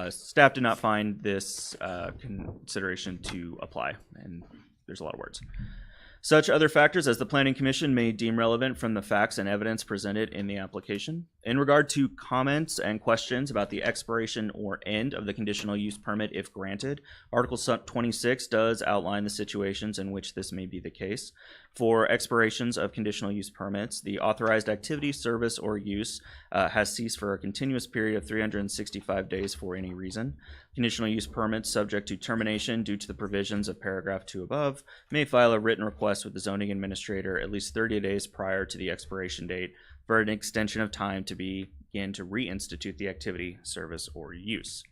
Staff did not find this consideration to apply, and there's a lot of words. Such other factors as the Planning Commission may deem relevant from the facts and evidence presented in the application. In regard to comments and questions about the expiration or end of the conditional use permit if granted, Article 26 does outline the situations in which this may be the case. For expirations of conditional use permits, the authorized activity, service, or use has ceased for a continuous period of 365 days for any reason. Conditional use permits subject to termination due to the provisions of paragraph 2 above may file a written request with the zoning administrator at least 30 days prior to the expiration date for an extension of time to begin to reinstitute the activity, service, or use.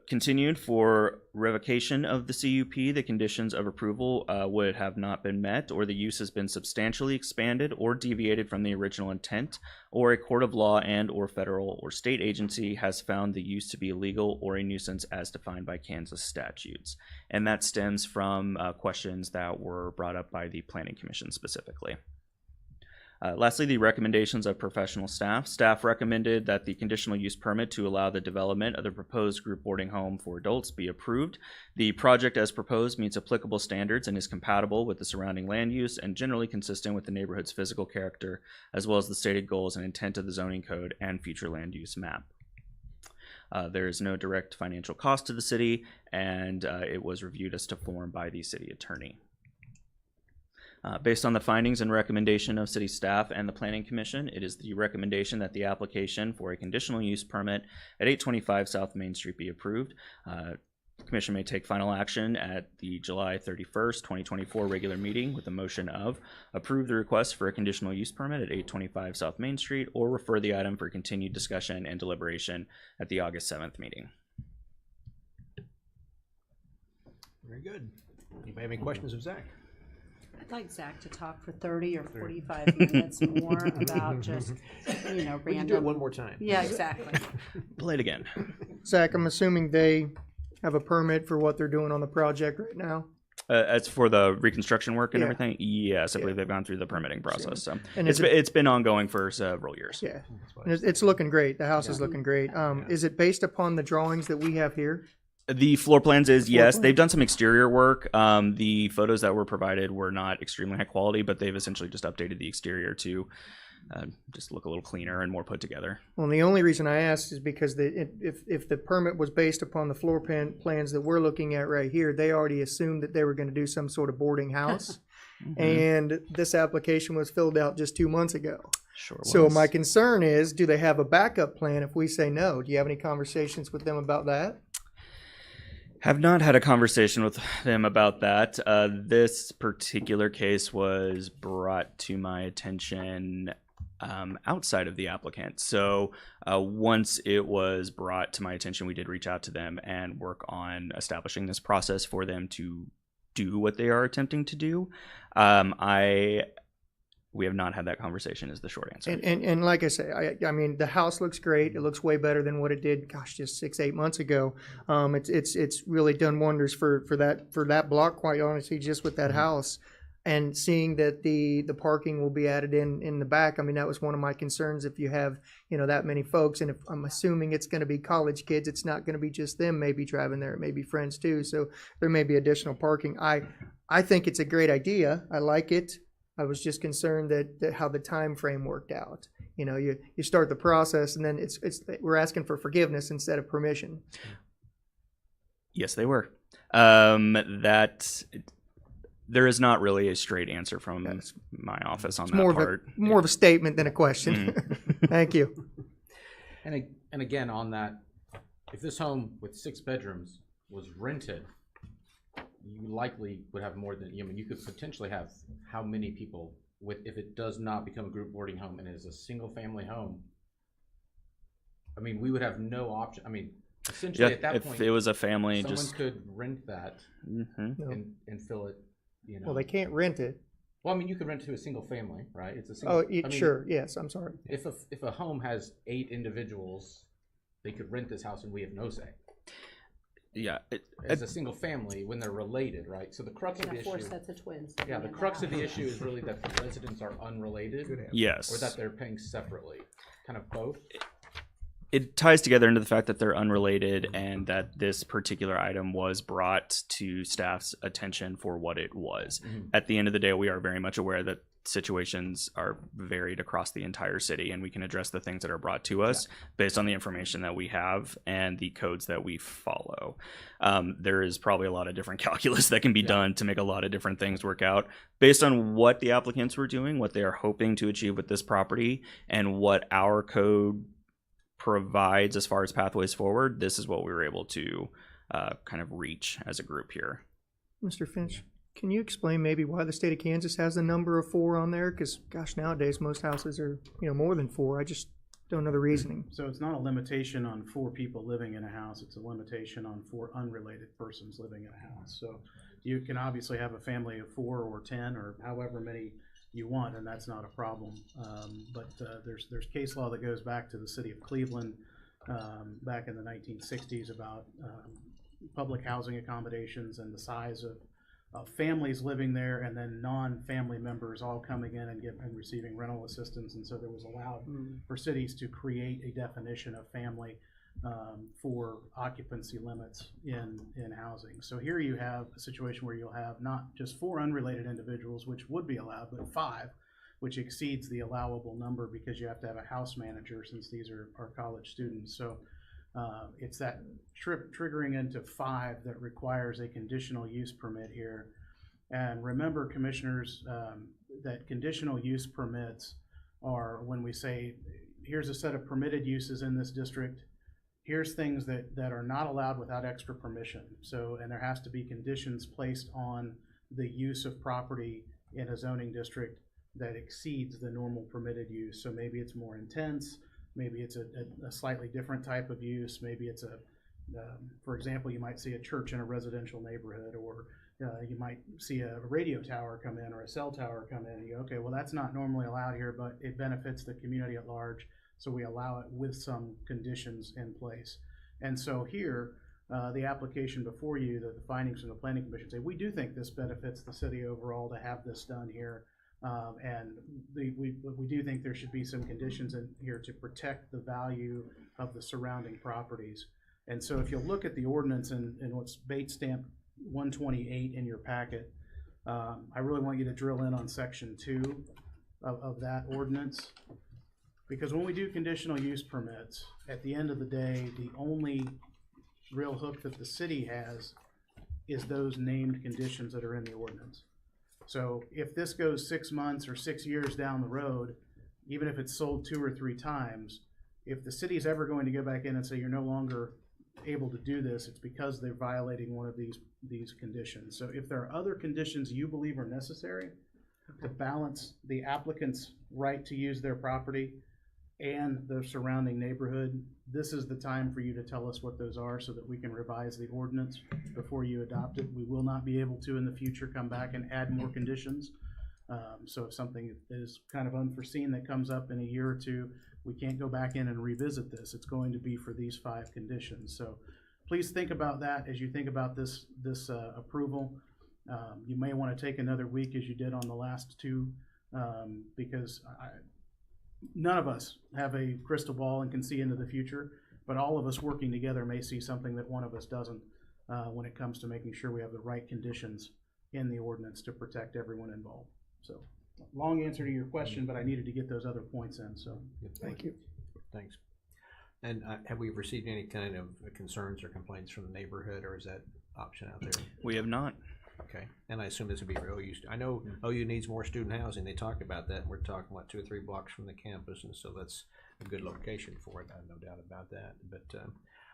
Continued, for revocation of the CUP, the conditions of approval would have not been met, or the use has been substantially expanded or deviated from the original intent, or a court of law and or federal or state agency has found the use to be illegal or a nuisance as defined by Kansas statutes. And that stems from questions that were brought up by the Planning Commission specifically. Lastly, the recommendations of professional staff. Staff recommended that the conditional use permit to allow the development of the proposed group boarding home for adults be approved. The project as proposed meets applicable standards and is compatible with the surrounding land use and generally consistent with the neighborhood's physical character, as well as the stated goals and intent of the zoning code and future land use map. There is no direct financial cost to the city, and it was reviewed as to form by the city attorney. Based on the findings and recommendation of city staff and the Planning Commission, it is the recommendation that the application for a conditional use permit at 825 South Main Street be approved. The Commission may take final action at the July 31st, 2024 regular meeting with a motion of approve the request for a conditional use permit at 825 South Main Street, or refer the item for continued discussion and deliberation at the August 7th meeting. Very good. Anybody have any questions of Zach? I'd like Zach to talk for 30 or 45 minutes more about just, random. We can do it one more time. Yeah, exactly. Play it again. Zach, I'm assuming they have a permit for what they're doing on the project right now? As for the reconstruction work and Yeah. everything, yes, I believe they've gone through the permitting process. So And it's been ongoing for several years. Yeah, and it's looking great. The house is looking great. Is it based upon the drawings that we have here? The floor plans is yes. plan. They've done some exterior work. The photos that were provided were not extremely high quality, but they've essentially just updated the exterior to just look a little cleaner and more put together. Well, the only reason I asked is because if the permit was based upon the floor plans that we're looking at right here, they already assumed that they were going to do some sort of boarding house. And this application was filled out just 2 months ago. Sure So was. my concern is, do they have a backup plan if we say no? Do you have any conversations with them about that? Have not had a conversation with them about that. This particular case was brought to my attention outside of the applicant. So once it was brought to my attention, we did reach out to them and work on establishing this process for them to do what they are attempting to do. We have not had that conversation is the short answer. And like I say, I mean, the house looks great. It looks way better than what it did, gosh, just 6-8 months ago. It's really done wonders for that block, quite honestly, just with that house. And seeing that the parking will be added in the back, I mean, that was one of my concerns. If you have, that many folks, and if I'm assuming it's going to be college kids, it's not going to be just them maybe driving there. It may be friends too. So there may be additional parking. I think it's a great idea. I like it. I was just concerned that how the time frame worked out. You start the process and then we're asking for forgiveness instead of permission. Yes, they were. There is not really a straight answer from my office on that part. More of a statement than a question. Thank you. And again, on that, if this home with 6 bedrooms was rented, you likely would have more than, you could potentially have how many people if it does not become a group boarding home and is a single family home. I mean, we would have no option. I mean, essentially at that point, if it was a family, someone could rent that and fill it. Well, they can't rent it. Well, I mean, you could rent it to a single family, right? It's a single. Sure. Yes, I'm sorry. If a home has 8 individuals, they could rent this house and we have no say. Yeah, as a single family when they're related, right? So the crux of the issue. 4 sets of twins. Yeah, the crux of the issue is really that the residents are unrelated. Yes. Or that they're paying separately. Kind of both. it ties together into the fact that they're unrelated and that this particular item was brought to staff's attention for what it was. At the end of the day, we are very much aware that situations are varied across the entire city, and we can address the things that are brought to us based on the information that we have and the codes that we follow. There is probably a lot of different calculus that can be done to make a lot of different things work out based on what the applicants were doing, what they are hoping to achieve with this property, and what our code provides as far as pathways forward. This is what we were able to kind of reach as a group here. Mr. Finch, can you explain maybe why the state of Kansas has the number of 4 on there? Because, gosh, nowadays most houses are, more than 4. I just don't know the reasoning. So it's not a limitation on 4 people living in a house. It's a limitation on 4 unrelated persons living in a house. So you can obviously have a family of 4 or 10 or however many you want, and that's not a problem. But there's case law that goes back to the city of Cleveland back in the 1960s about public housing accommodations and the size of families living there, and then non-family members all coming in and receiving rental assistance. And so there was allowed for cities to create a definition of family for occupancy limits in housing. So here you have a situation where you'll have not just 4 unrelated individuals, which would be allowed, but 5, which exceeds the allowable number because you have to have a house manager since these are college students. So it's that triggering into 5 that requires a conditional use permit here. And remember, commissioners, that conditional use permits are when we say, here's a set of permitted uses in this district, here's things that are not allowed without extra permission. So, and there has to be conditions placed on the use of property in a zoning district that exceeds the normal permitted use. So maybe it's more intense, maybe it's a slightly different type of use, maybe it's for example, you might see a church in a residential neighborhood, or you might see a radio tower come in or a cell tower come in, and you go, okay, well, that's not normally allowed here, but it benefits the community at large, so we allow it with some conditions in place. And so here, the application before you, the findings from the Planning Commission say, we do think this benefits the city overall to have this done here. And we do think there should be some conditions in here to protect the value of the surrounding properties. And so if you'll look at the ordinance and what's Bate Stamp 128 in your packet, I really want you to drill in on section 2 of that ordinance. Because when we do conditional use permits, at the end of the day, the only real hook that the city has is those named conditions that are in the ordinance. So if this goes 6 months or 6 years down the road, even if it's sold 2 or 3 times, if the city is ever going to go back in and say you're no longer able to do this, it's because they're violating one of these conditions. So if there are other conditions you believe are necessary to balance the applicant's right to use their property and the surrounding neighborhood, this is the time for you to tell us what those are so that we can revise the ordinance before you adopt it. We will not be able to in the future come back and add more conditions. So if something is kind of unforeseen that comes up in a year or 2, we can't go back in and revisit this. It's going to be for these 5 conditions. So please think about that as you think about this approval. You may want to take another week as you did on the last 2 because none of us have a crystal ball and can see into the future, but all of us working together may see something that one of us doesn't when it comes to making sure we have the right conditions in the ordinance to protect everyone involved. So, long answer to your question, but I needed to get those other points in, so thank you. Thanks. And have we received any kind of concerns or complaints from the neighborhood, or is that option out there? We have not. Okay, and I assume this would be for OU. I know OU needs more student housing. They talk about that. We're talking about 2 or 3 blocks from the campus, and so that's a good location for it. I have no doubt about that. But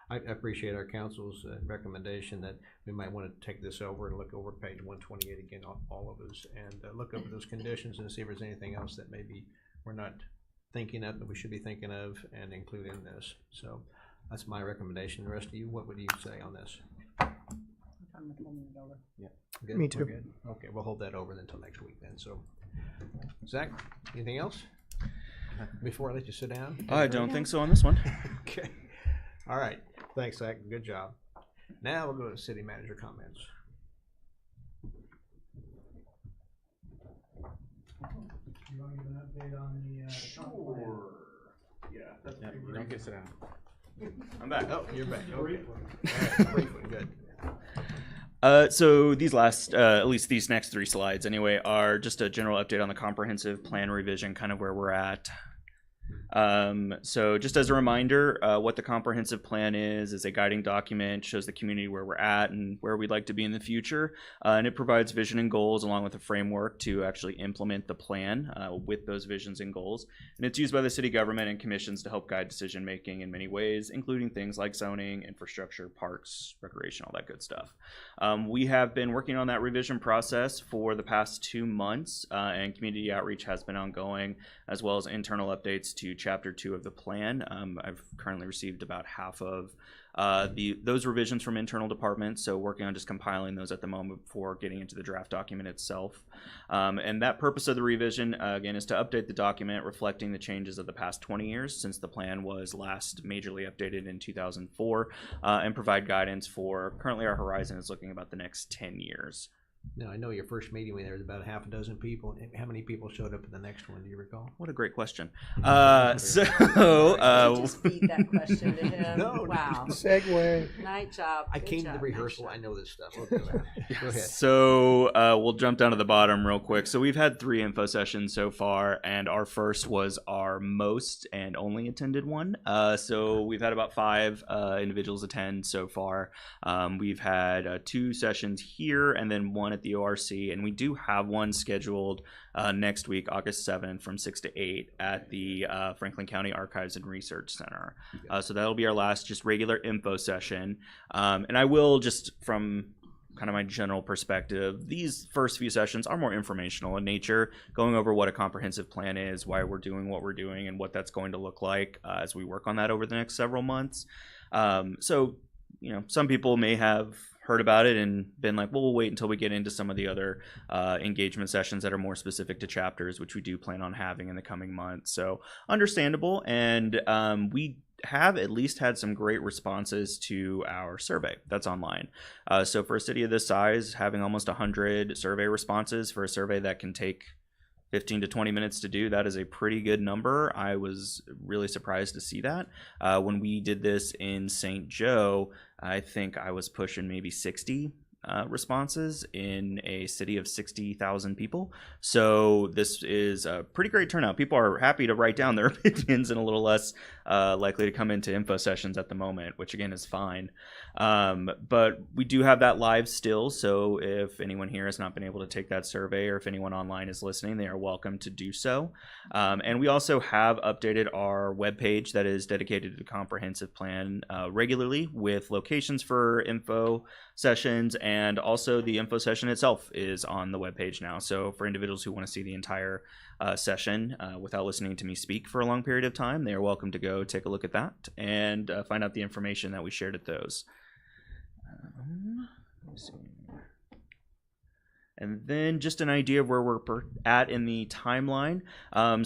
I appreciate our council's recommendation that we might want to take this over and look over page 128 again, all of us, and look over those conditions and see if there's anything else that maybe we're not thinking of that we should be thinking of and include in this. So that's my recommendation. The rest of you, what would you say on this? Yeah. Good? Me too. We're good? Okay, we'll hold that over until next week then. So, Zach, anything else before I let you sit down? I don't think so on this one. Okay. All right. Thanks, Zach. Good job. Now we'll go to city manager comments. You want to give an update on the? Sure. Yeah. You don't get to sit down. I'm back. Oh, you're back. Okay. Good. So these last, at least these next 3 slides anyway, are just a general update on the comprehensive plan revision, kind of where we're at. So just as a reminder, what the comprehensive plan is a guiding document, shows the community where we're at and where we'd like to be in the future. And it provides vision and goals along with a framework to actually implement the plan with those visions and goals. And it's used by the city government and commissions to help guide decision making in many ways, including things like zoning, infrastructure, parks, recreation, all that good stuff. We have been working on that revision process for the past 2 months, and community outreach has been ongoing, as well as internal updates to Chapter 2 of the plan. I've currently received about half of those revisions from internal departments, so working on just compiling those at the moment before getting into the draft document itself. And that purpose of the revision, again, is to update the document reflecting the changes of the past 20 years since the plan was last majorly updated in 2004, and provide guidance for currently our horizon is looking about the next 10 years. Now, I know your first meeting, there was about 6 people. How many people showed up at the next one? Do you recall? What a great question. Just feed that question to him. No, Wow. Segue. Night job. I Good came to job. the rehearsal. I know this stuff. Okay, go ahead. So we'll jump down to the bottom real quick. So we've had 3 info sessions so far, and our first was our most and only attended one. So we've had about 5 individuals attend so far. We've had 2 sessions here and then 1 at the ORC, and we do have one scheduled next week, August 7th, from 6 to 8 at the Franklin County Archives and Research Center. So that'll be our last just regular info session. And I will just from kind of my general perspective, these first few sessions are more informational in nature, going over what a comprehensive plan is, why we're doing what we're doing, and what that's going to look like as we work on that over the next several months. So, you know, some people may have heard about it and been like, well, we'll wait until we get into some of the other engagement sessions that are more specific to chapters, which we do plan on having in the coming months. So understandable. And we have at least had some great responses to our survey that's online. So for a city of this size, having almost 100 survey responses for a survey that can take 15 to 20 minutes to do, that is a pretty good number. I was really surprised to see that. When we did this in St. Joe, I think I was pushing maybe 60 responses in a city of 60,000 people. So this is a pretty great turnout. People are happy to write down their opinions and a little less likely to come into info sessions at the moment, which again is fine. But we do have that live still. So if anyone here has not been able to take that survey, or if anyone online is listening, they are welcome to do so. And we also have updated our webpage that is dedicated to the comprehensive plan regularly with locations for info sessions, and also the info session itself is on the webpage now. So for individuals who want to see the entire session without listening to me speak for a long period of time, they are welcome to go take a look at that and find out the information that we shared at those. Let me see. And then just an idea of where we're at in the timeline.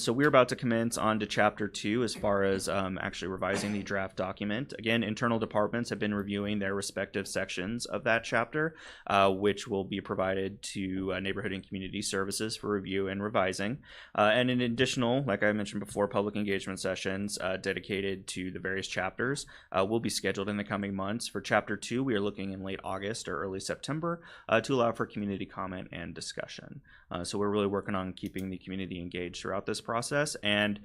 So we're about to commence on to Chapter 2 as far as actually revising the draft document. Again, internal departments have been reviewing their respective sections of that chapter, which will be provided to Neighborhood and Community Services for review and revising. And in additional, like I mentioned before, public engagement sessions dedicated to the various chapters will be scheduled in the coming months. For Chapter 2, we are looking in late August or early September to allow for community comment and discussion. So we're really working on keeping the community engaged throughout this process. And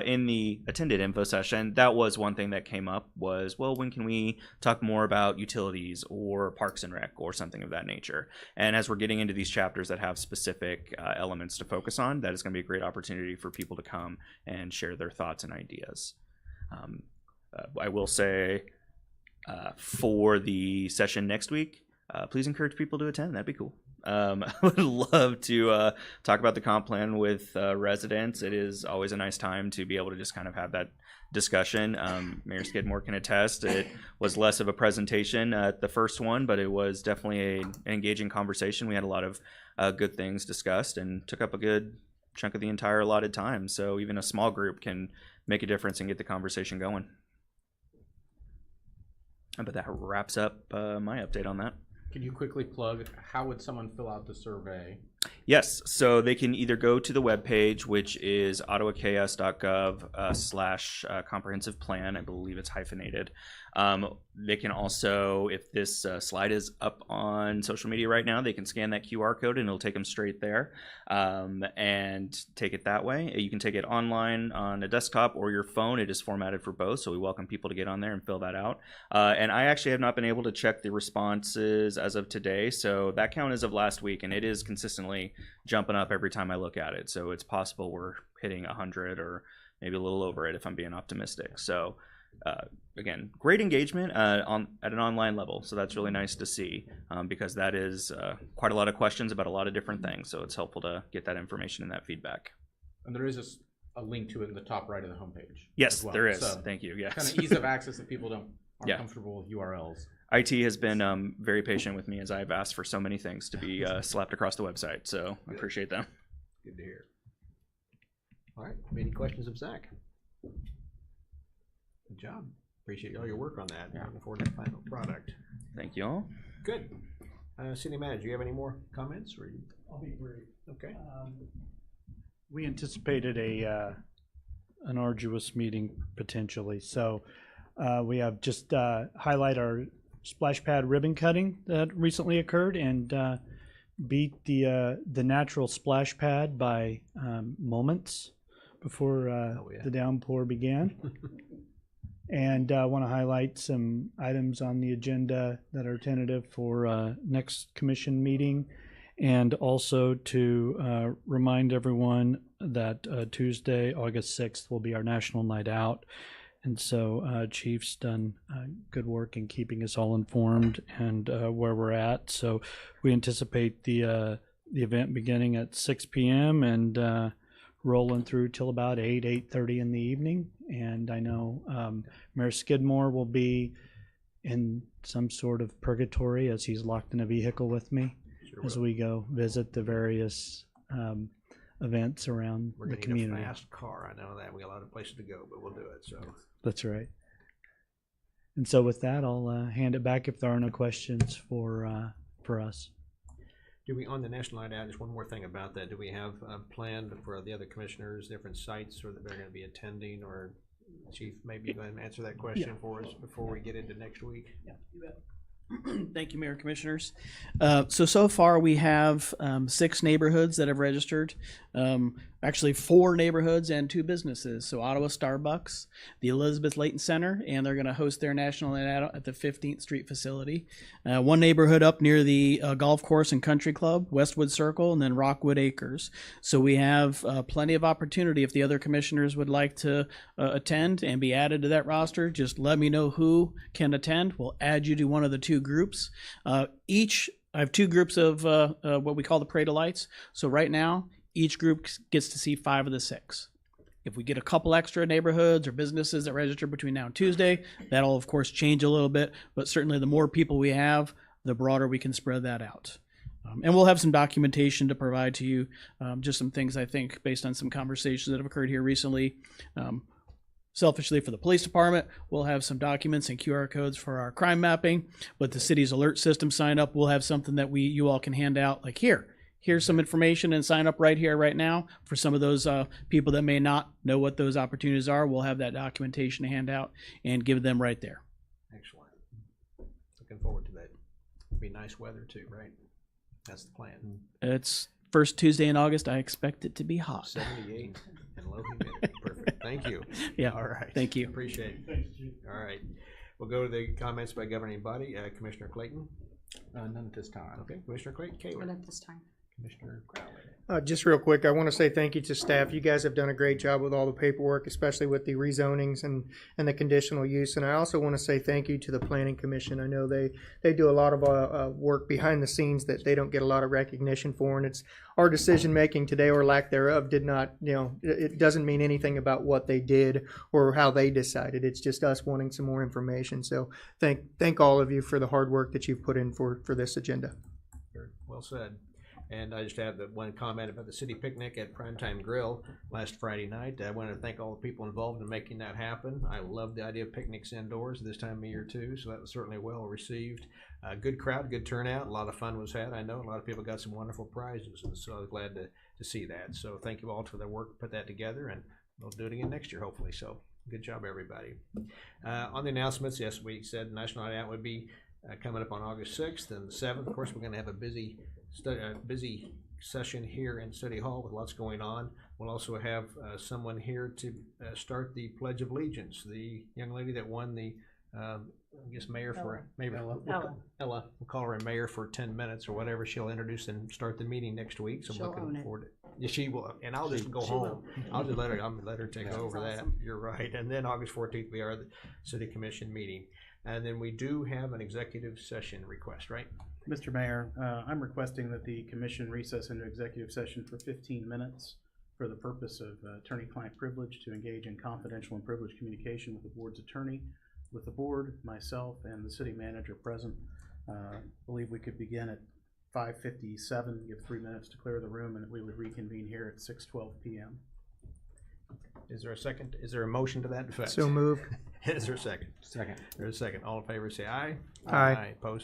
in the attended info session, that was one thing that came up was, well, when can we talk more about utilities or parks and rec or something of that nature? And as we're getting into these chapters that have specific elements to focus on, that is going to be a great opportunity for people to come and share their thoughts and ideas. I will say for the session next week, please encourage people to attend. That'd be cool. I would love to talk about the comp plan with residents. It is always a nice time to be able to just kind of have that discussion. Mayor Skidmore can attest. It was less of a presentation at the first one, but it was definitely an engaging conversation. We had a lot of good things discussed and took up a good chunk of the entire allotted time. So even a small group can make a difference and get the conversation going. But that wraps up my update on that. Can you quickly plug, how would someone fill out the survey? Yes, so they can either go to the webpage, which is ottawaks.gov /comprehensive plan. I believe it's hyphenated. They can also, if this slide is up on social media right now, they can scan that QR code and it'll take them straight there and take it that way. You can take it online on a desktop or your phone. It is formatted for both, so we welcome people to get on there and fill that out. And I actually have not been able to check the responses as of today, so that count is of last week, and it is consistently jumping up every time I look at it. So it's possible we're hitting 100 or maybe a little over it if I'm being optimistic. So again, great engagement at an online level, so that's really nice to see because that is quite a lot of questions about a lot of different things, so it's helpful to get that information and that feedback. And there is a link to it in the top right of the homepage. Yes, as well. there is. So Thank you. Yes. Kind of ease of access if people aren't Yeah. comfortable with URLs. IT has been very patient with me as I've asked for so many things to be slapped across the website, so I appreciate them. Good to hear. All right, any questions of Zach? Good job. Appreciate all your work on that. Looking forward to the final product. Thank you all. Good. City Manager, do you have any more comments? Or I'll be brief. Okay. We anticipated an arduous meeting potentially, so we have just highlight our splash pad ribbon cutting that recently occurred and beat the natural splash pad by moments before the downpour began. And I want to highlight some items on the agenda that are tentative for next commission meeting, and also to remind everyone that Tuesday, August 6th, will be our National Night Out. And so Chief's done good work in keeping us all informed and where we're at. So we anticipate the event beginning at 6 p.m. and rolling through till about 8:30 in the evening. And I know Mayor Skidmore will be in some sort of purgatory as he's locked in a vehicle with me as we go visit the various events around We're the getting community. a fast car. I know that. We got a lot of places to go, but we'll do it. So That's right. And so with that, I'll hand it back if there are no questions for us. do we, on the National Night Out, just one more thing about that, do we have planned for the other commissioners, different sites or that they're gonna be attending, or Chief, maybe you go ahead and answer that question for us before we get into next week? Yeah, you bet. Thank you, Mayor, Commissioners. So far we have 6 neighborhoods that have registered. Actually 4 neighborhoods and 2 businesses. So Ottawa Starbucks, the Elizabeth Layton Center, and they're going to host their National Night Out at the 15th Street facility. 1 neighborhood up near the golf course and country club, Westwood Circle, and then Rockwood Acres. So we have plenty of opportunity if the other commissioners would like to attend and be added to that roster. Just let me know who can attend. We'll add you to one of the 2 groups. I have 2 groups of what we call the Parade of Lights. So right now, each group gets to see 5 of the 6. If we get a couple extra neighborhoods or businesses that register between now and Tuesday, that'll of course change a little bit, but certainly the more people we have, the broader we can spread that out. And we'll have some documentation to provide to you, just some things I think based on some conversations that have occurred here recently. Selfishly for the police department, we'll have some documents and QR codes for our crime mapping, but the city's alert system sign up, we'll have something that you all can hand out, like here's some information and sign up right here, right now. For some of those people that may not know what those opportunities are, we'll have that documentation to hand out and give them right there. Excellent. Looking forward to that. It'll be nice weather too, right? That's the plan. It's first Tuesday in August. I expect it to be hot. 78 and low humidity. Perfect. Thank you. Yeah. All right. Thank you. Appreciate it. All right. We'll go to the comments by governing body. Commissioner Clayton. None at this time. Okay. Commissioner Clayton. Kaler. None at this time. Commissioner Crowley. Just real quick, I want to say thank you to staff. You guys have done a great job with all the paperwork, especially with the rezonings and the conditional use. And I also want to say thank you to the Planning Commission. I know they do a lot of work behind the scenes that they don't get a lot of recognition for. And it's our decision making today or lack thereof did not, it doesn't mean anything about what they did or how they decided. It's just us wanting some more information. So thank all of you for the hard work that you've put in for this agenda. Very well said. And I just have the one comment about the city picnic at Primetime Grill last Friday night. I want to thank all the people involved in making that happen. I love the idea of picnics indoors this time of year too, so that was certainly well received. Good crowd, good turnout, a lot of fun was had. I know a lot of people got some wonderful prizes, and so I was glad to see that. So thank you all for the work, put that together, and we'll do it again next year, hopefully. So good job, everybody. On the announcements, yes, we said National Night Out would be coming up on August 6th and the 7th. Of course, we're going to have a busy session here in City Hall with lots going on. We'll also have someone here to start the Pledge of Allegiance. The young lady that won the, I guess, mayor for Ella. We'll call her a mayor for 10 minutes or whatever. She'll introduce and start the meeting next week. So I'm She'll looking own it. forward to it. Yeah, she will, and I'll just go She home. will. I'll just let her take That's over that. awesome. You're right. And then August 14th, we are the City Commission meeting. And then we do have an executive session request, right? Mr. Mayor, I'm requesting that the commission recess into executive session for 15 minutes for the purpose of attorney-client privilege to engage in confidential and privileged communication with the board's attorney. With the board, myself, and the city manager present, believe we could begin at 5:57, give 3 minutes to clear the room, and we would reconvene here at 6:12 p.m. Is there a second? Is there a motion to that effect? So moved. Is there a second? Second. There's a second. All in favor, say aye. Aye. Opposed?